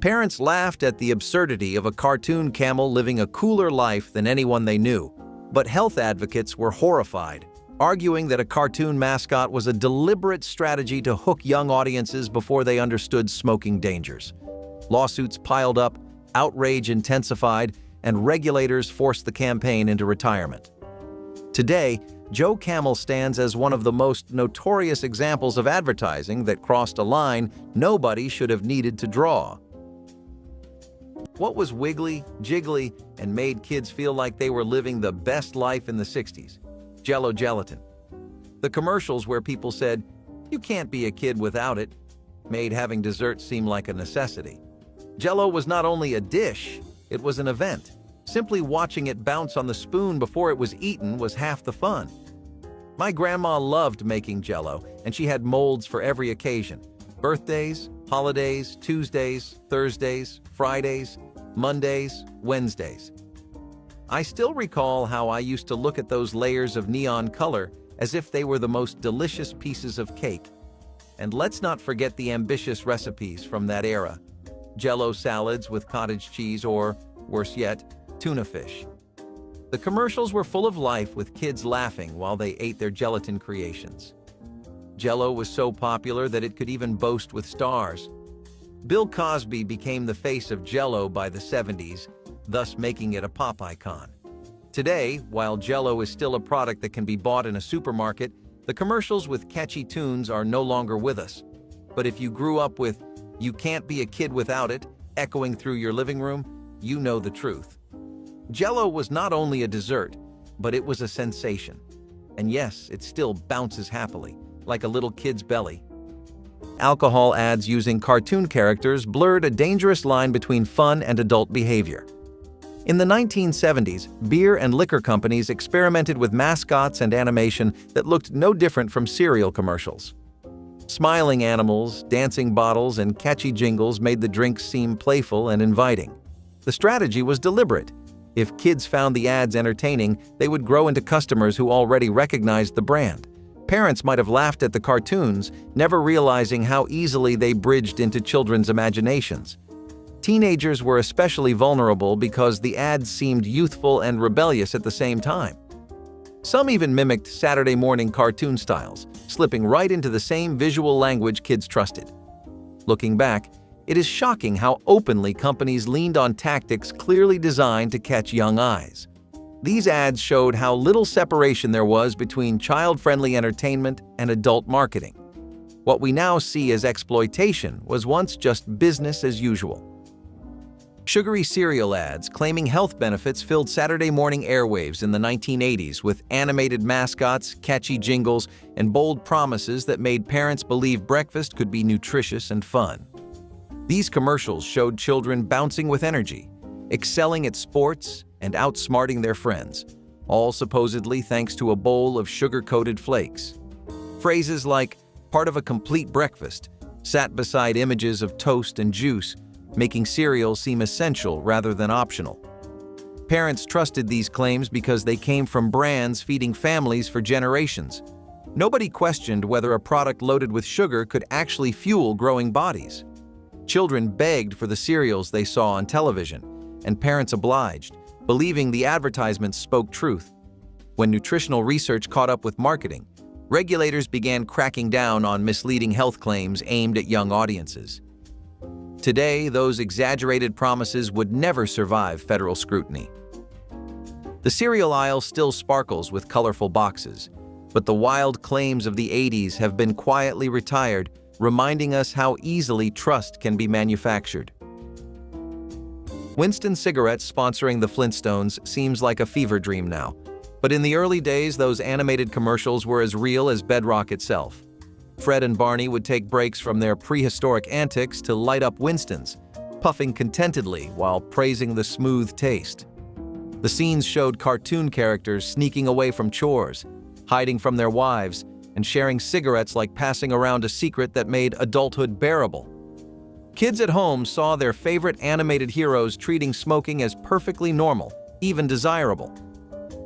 Parents laughed at the absurdity of a cartoon camel living a cooler life than anyone they knew, but health advocates were horrified, arguing that a cartoon mascot was a deliberate strategy to hook young audiences before they understood smoking dangers. Lawsuits piled up, outrage intensified, and regulators forced the campaign into retirement. Today, Joe Camel stands as one of the most notorious examples of advertising that crossed a line nobody should have needed to draw. What was wiggly, jiggly, and made kids feel like they were living the best life in the 60s? Jell-O gelatin. The commercials where people said, "You can't be a kid without it," made having dessert seem like a necessity. Jell-O was not only a dish, it was an event. Simply watching it bounce on the spoon before it was eaten was half the fun. My grandma loved making Jell-O, and she had molds for every occasion. Birthdays, holidays, Tuesdays, Thursdays, Fridays, Mondays, Wednesdays. I still recall how I used to look at those layers of neon color as if they were the most delicious pieces of cake. And let's not forget the ambitious recipes from that era. Jell-O salads with cottage cheese or, worse yet, tuna fish. The commercials were full of life with kids laughing while they ate their gelatin creations. Jell-O was so popular that it could even boast with stars. Bill Cosby became the face of Jell-O by the 70s, thus making it a pop icon. Today, while Jell-O is still a product that can be bought in a supermarket, the commercials with catchy tunes are no longer with us. But if you grew up with "You can't be a kid without it" echoing through your living room, you know the truth. Jell-O was not only a dessert, but it was a sensation. And yes, it still bounces happily, like a little kid's belly. Alcohol ads using cartoon characters blurred a dangerous line between fun and adult behavior. In the 1970s, beer and liquor companies experimented with mascots and animation that looked no different from cereal commercials. Smiling animals, dancing bottles, and catchy jingles made the drinks seem playful and inviting. The strategy was deliberate. If kids found the ads entertaining, they would grow into customers who already recognized the brand. Parents might have laughed at the cartoons, never realizing how easily they bridged into children's imaginations. Teenagers were especially vulnerable because the ads seemed youthful and rebellious at the same time. Some even mimicked Saturday morning cartoon styles, slipping right into the same visual language kids trusted. Looking back, it is shocking how openly companies leaned on tactics clearly designed to catch young eyes. These ads showed how little separation there was between child-friendly entertainment and adult marketing. What we now see as exploitation was once just business as usual. Sugary cereal ads claiming health benefits filled Saturday morning airwaves in the 1980s with animated mascots, catchy jingles, and bold promises that made parents believe breakfast could be nutritious and fun. These commercials showed children bouncing with energy, excelling at sports, and outsmarting their friends, all supposedly thanks to a bowl of sugar-coated flakes. Phrases like "part of a complete breakfast" sat beside images of toast and juice, making cereal seem essential rather than optional. Parents trusted these claims because they came from brands feeding families for generations. Nobody questioned whether a product loaded with sugar could actually fuel growing bodies. Children begged for the cereals they saw on television, and parents obliged, believing the advertisements spoke truth. When nutritional research caught up with marketing, regulators began cracking down on misleading health claims aimed at young audiences. Today, those exaggerated promises would never survive federal scrutiny. The cereal aisle still sparkles with colorful boxes, But the wild claims of the 80s have been quietly retired, reminding us how easily trust can be manufactured. Winston cigarettes sponsoring the Flintstones seems like a fever dream now. But in the early days, those animated commercials were as real as bedrock itself. Fred and Barney would take breaks from their prehistoric antics to light up Winston's, puffing contentedly while praising the smooth taste. The scenes showed cartoon characters sneaking away from chores, hiding from their wives, and sharing cigarettes like passing around a secret that made adulthood bearable. Kids at home saw their favorite animated heroes treating smoking as perfectly normal, even desirable.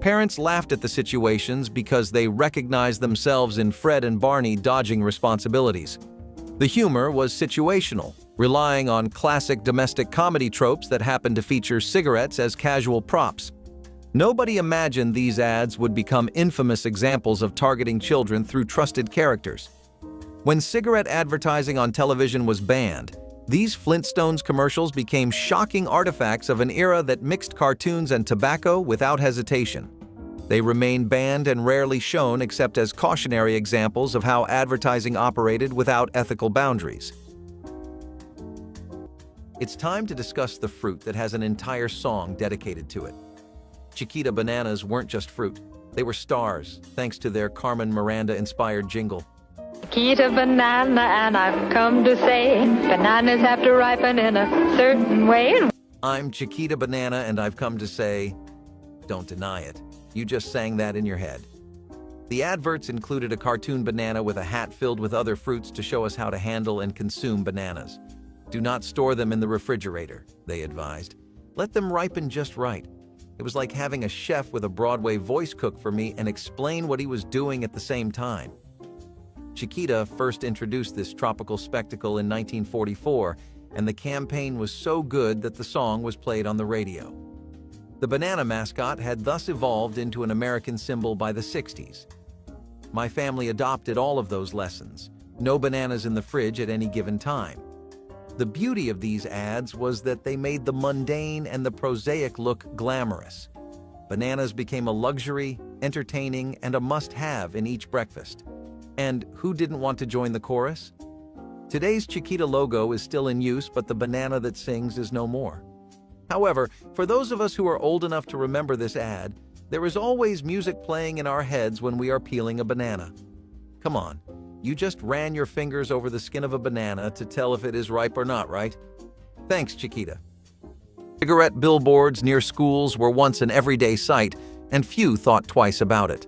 Parents laughed at the situations because they recognized themselves in Fred and Barney dodging responsibilities. The humor was situational, relying on classic domestic comedy tropes that happened to feature cigarettes as casual props. Nobody imagined these ads would become infamous examples of targeting children through trusted characters. When cigarette advertising on television was banned, these Flintstones commercials became shocking artifacts of an era that mixed cartoons and tobacco without hesitation. They remain banned and rarely shown except as cautionary examples of how advertising operated without ethical boundaries. It's time to discuss the fruit that has an entire song dedicated to it. Chiquita bananas weren't just fruit, they were stars, thanks to their Carmen Miranda-inspired jingle. Chiquita banana, and I've come to say bananas have to ripen in a certain way. I'm Chiquita Banana, and I've come to say, don't deny it. You just sang that in your head. The adverts included a cartoon banana with a hat filled with other fruits to show us how to handle and consume bananas. Do not store them in the refrigerator, they advised. Let them ripen just right. It was like having a chef with a Broadway voice cook for me and explain what he was doing at the same time. Chiquita first introduced this tropical spectacle in 1944, and the campaign was so good that the song was played on the radio. The banana mascot had thus evolved into an American symbol by the 60s. My family adopted all of those lessons. No bananas in the fridge at any given time. The beauty of these ads was that they made the mundane and the prosaic look glamorous. Bananas became a luxury, entertaining, and a must-have in each breakfast. And who didn't want to join the chorus? Today's Chiquita logo is still in use, but the banana that sings is no more. However, for those of us who are old enough to remember this ad, there is always music playing in our heads when we are peeling a banana. Come on, you just ran your fingers over the skin of a banana to tell if it is ripe or not, right? Thanks, Chiquita. Cigarette billboards near schools were once an everyday sight, and few thought twice about it.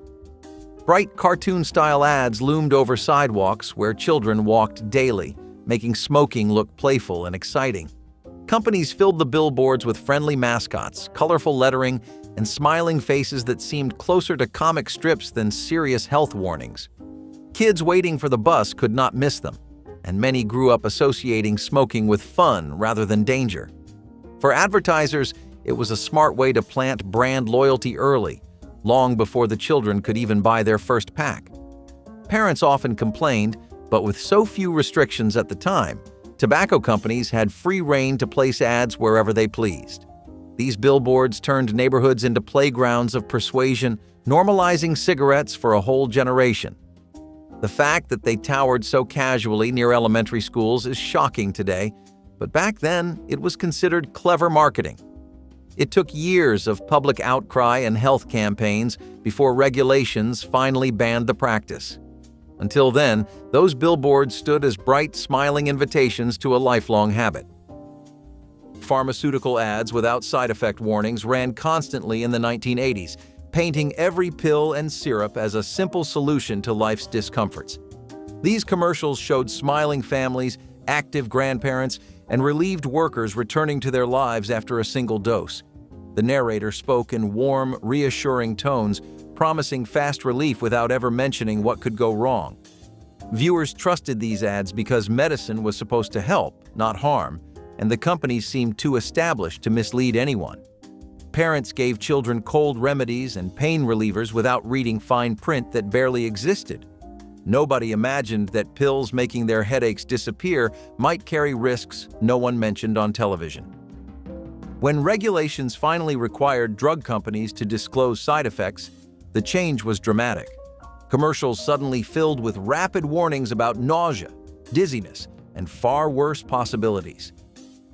Bright cartoon-style ads loomed over sidewalks where children walked daily, making smoking look playful and exciting. Companies filled the billboards with friendly mascots, colorful lettering, and smiling faces that seemed closer to comic strips than serious health warnings. Kids waiting for the bus could not miss them, and many grew up associating smoking with fun rather than danger. For advertisers, it was a smart way to plant brand loyalty early, long before the children could even buy their first pack. Parents often complained, but with so few restrictions at the time, tobacco companies had free rein to place ads wherever they pleased. These billboards turned neighborhoods into playgrounds of persuasion, normalizing cigarettes for a whole generation. The fact that they towered so casually near elementary schools is shocking today, but back then it was considered clever marketing. It took years of public outcry and health campaigns before regulations finally banned the practice. Until then, those billboards stood as bright, smiling invitations to a lifelong habit. Pharmaceutical ads without side effect warnings ran constantly in the 1980s, painting every pill and syrup as a simple solution to life's discomforts. These commercials showed smiling families, active grandparents, and relieved workers returning to their lives after a single dose. The narrator spoke in warm, reassuring tones, promising fast relief without ever mentioning what could go wrong. Viewers trusted these ads because medicine was supposed to help, not harm, and the companies seemed too established to mislead anyone. Parents gave children cold remedies and pain relievers without reading fine print that barely existed. Nobody imagined that pills making their headaches disappear might carry risks no one mentioned on television. When regulations finally required drug companies to disclose side effects, the change was dramatic. Commercials suddenly filled with rapid warnings about nausea, dizziness, and far worse possibilities.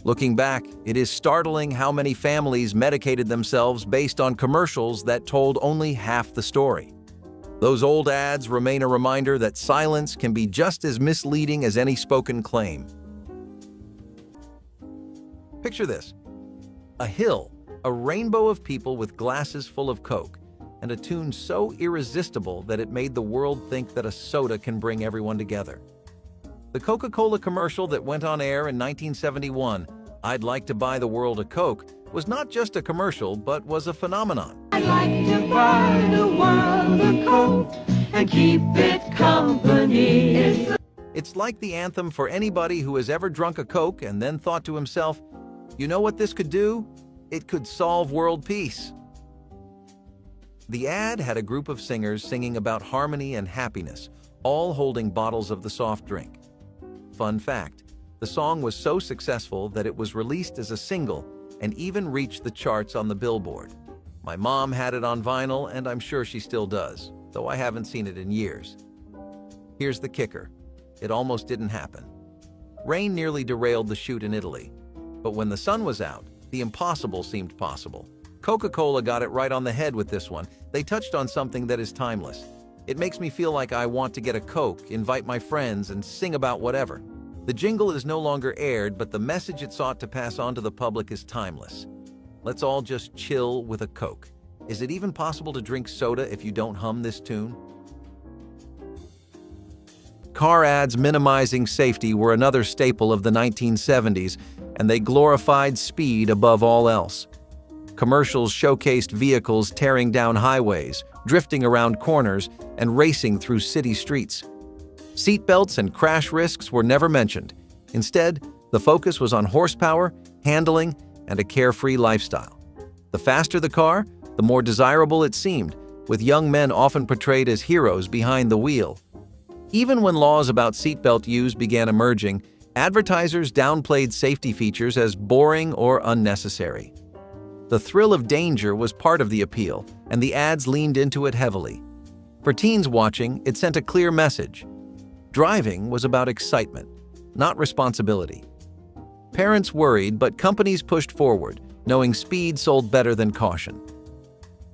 Looking back, it is startling how many families medicated themselves based on commercials that told only half the story. Those old ads remain a reminder that silence can be just as misleading as any spoken claim. Picture this: a hill, a rainbow of people with glasses full of Coke, and a tune so irresistible that it made the world think that a soda can bring everyone together. The Coca-Cola commercial that went on air in 1971, "I'd like to buy the world a Coke," was not just a commercial, but was a phenomenon. I'd like to buy the world a Coke and keep it company. It's like the anthem for anybody who has ever drunk a Coke and then thought to himself, "You know what this could do? It could solve world peace." The ad had a group of singers singing about harmony and happiness, all holding bottles of the soft drink. Fun fact, the song was so successful that it was released as a single and even reached the charts on the Billboard. My mom had it on vinyl, and I'm sure she still does, though I haven't seen it in years. Here's the kicker: it almost didn't happen. Rain nearly derailed the shoot in Italy, but when the sun was out, the impossible seemed possible. Coca-Cola got it right on the head with this one. They touched on something that is timeless. It makes me feel like I want to get a Coke, invite my friends, and sing about whatever. The jingle is no longer aired, but the message it sought to pass on to the public is timeless. Let's all just chill with a Coke. Is it even possible to drink soda if you don't hum this tune? Car ads minimizing safety were another staple of the 1970s, and they glorified speed above all else. Commercials showcased vehicles tearing down highways, drifting around corners, and racing through city streets. Seatbelts and crash risks were never mentioned. Instead, the focus was on horsepower, handling, and a carefree lifestyle. The faster the car, the more desirable it seemed, with young men often portrayed as heroes behind the wheel. Even when laws about seatbelt use began emerging, advertisers downplayed safety features as boring or unnecessary. The thrill of danger was part of the appeal, and the ads leaned into it heavily. For teens watching, it sent a clear message. Driving was about excitement, not responsibility. Parents worried, but companies pushed forward, knowing speed sold better than caution.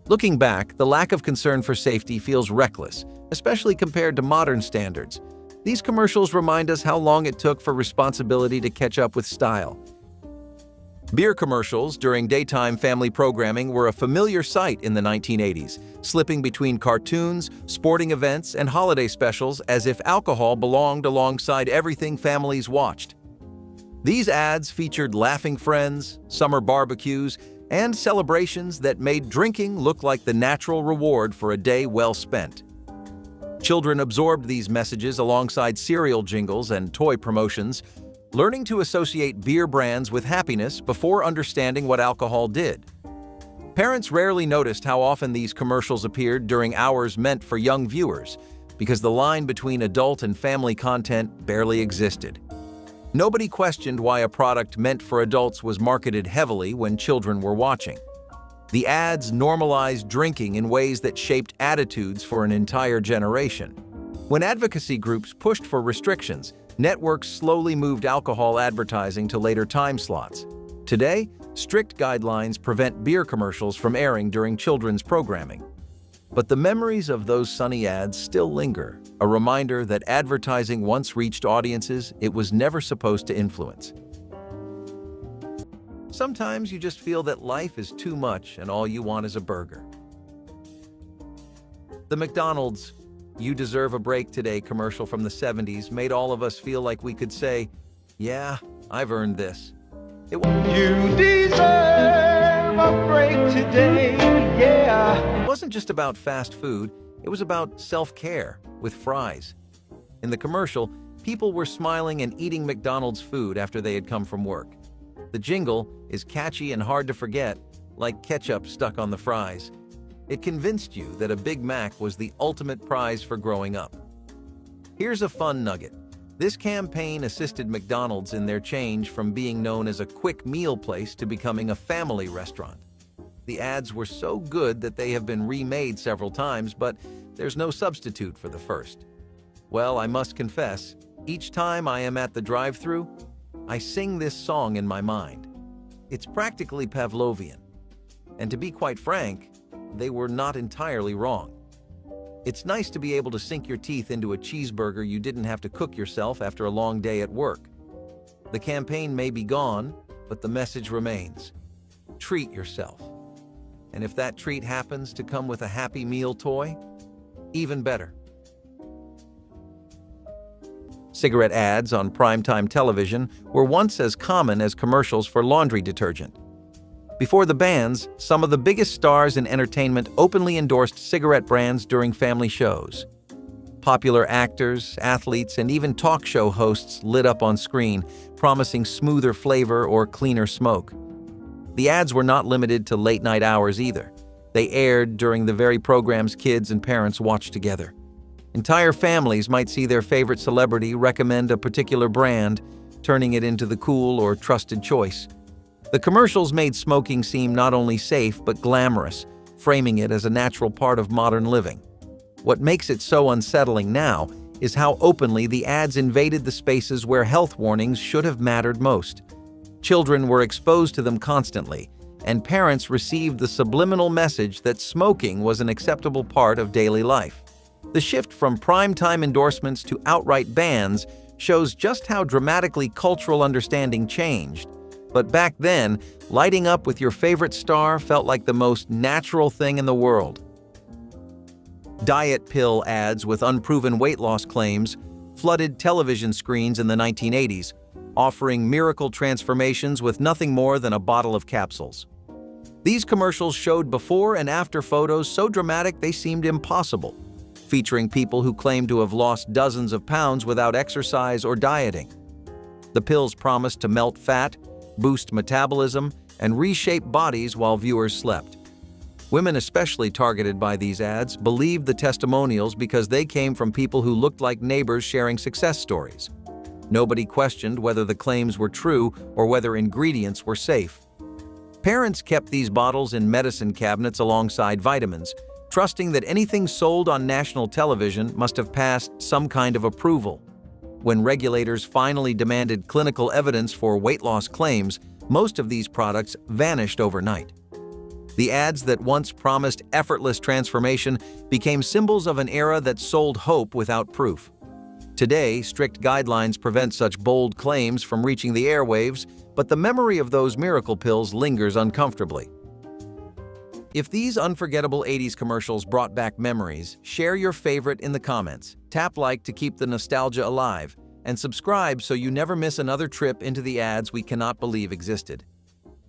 Looking back, the lack of concern for safety feels reckless, especially compared to modern standards. These commercials remind us how long it took for responsibility to catch up with style. Beer commercials during daytime family programming were a familiar sight in the 1980s, slipping between cartoons, sporting events, and holiday specials as if alcohol belonged alongside everything families watched. These ads featured laughing friends, summer barbecues, and celebrations that made drinking look like the natural reward for a day well spent. Children absorbed these messages alongside cereal jingles and toy promotions, learning to associate beer brands with happiness before understanding what alcohol did. Parents rarely noticed how often these commercials appeared during hours meant for young viewers, because the line between adult and family content barely existed. Nobody questioned why a product meant for adults was marketed heavily when children were watching. The ads normalized drinking in ways that shaped attitudes for an entire generation. When advocacy groups pushed for restrictions, networks slowly moved alcohol advertising to later time slots. Today, strict guidelines prevent beer commercials from airing during children's programming. But the memories of those sunny ads still linger, a reminder that advertising once reached audiences it was never supposed to influence. Sometimes you just feel that life is too much and all you want is a burger. The McDonald's "You deserve a break today" commercial from the 70s made all of us feel like we could say, "Yeah, I've earned this." You deserve a break today, yeah. It wasn't just about fast food, it was about self-care with fries. In the commercial, people were smiling and eating McDonald's food after they had come from work. The jingle is catchy and hard to forget, like ketchup stuck on the fries. It convinced you that a Big Mac was the ultimate prize for growing up. Here's a fun nugget. This campaign assisted McDonald's in their change from being known as a quick meal place to becoming a family restaurant. The ads were so good that they have been remade several times, but there's no substitute for the first. Well, I must confess, each time I am at the drive-thru, I sing this song in my mind. It's practically Pavlovian. And to be quite frank, they were not entirely wrong. It's nice to be able to sink your teeth into a cheeseburger you didn't have to cook yourself after a long day at work. The campaign may be gone, but the message remains. Treat yourself. And if that treat happens to come with a Happy Meal toy, even better. Cigarette ads on primetime television were once as common as commercials for laundry detergent. Before the bans, some of the biggest stars in entertainment openly endorsed cigarette brands during family shows. Popular actors, athletes, and even talk show hosts lit up on screen, promising smoother flavor or cleaner smoke. The ads were not limited to late-night hours either. They aired during the very programs kids and parents watched together. Entire families might see their favorite celebrity recommend a particular brand, turning it into the cool or trusted choice. The commercials made smoking seem not only safe but glamorous, framing it as a natural part of modern living. What makes it so unsettling now is how openly the ads invaded the spaces where health warnings should have mattered most. Children were exposed to them constantly, and parents received the subliminal message that smoking was an acceptable part of daily life. The shift from primetime endorsements to outright bans shows just how dramatically cultural understanding changed. But back then, lighting up with your favorite star felt like the most natural thing in the world. Diet pill ads with unproven weight loss claims flooded television screens in the 1980s, offering miracle transformations with nothing more than a bottle of capsules. These commercials showed before and after photos so dramatic they seemed impossible, featuring people who claimed to have lost dozens of pounds without exercise or dieting. The pills promised to melt fat, boost metabolism, and reshape bodies while viewers slept. Women, especially targeted by these ads, believed the testimonials because they came from people who looked like neighbors sharing success stories. Nobody questioned whether the claims were true or whether ingredients were safe. Parents kept these bottles in medicine cabinets alongside vitamins, trusting that anything sold on national television must have passed some kind of approval. When regulators finally demanded clinical evidence for weight loss claims, most of these products vanished overnight. The ads that once promised effortless transformation became symbols of an era that sold hope without proof. Today, strict guidelines prevent such bold claims from reaching the airwaves, but the memory of those miracle pills lingers uncomfortably. If these unforgettable 80s commercials brought back memories, share your favorite in the comments, tap like to keep the nostalgia alive, and subscribe so you never miss another trip into the ads we cannot believe existed.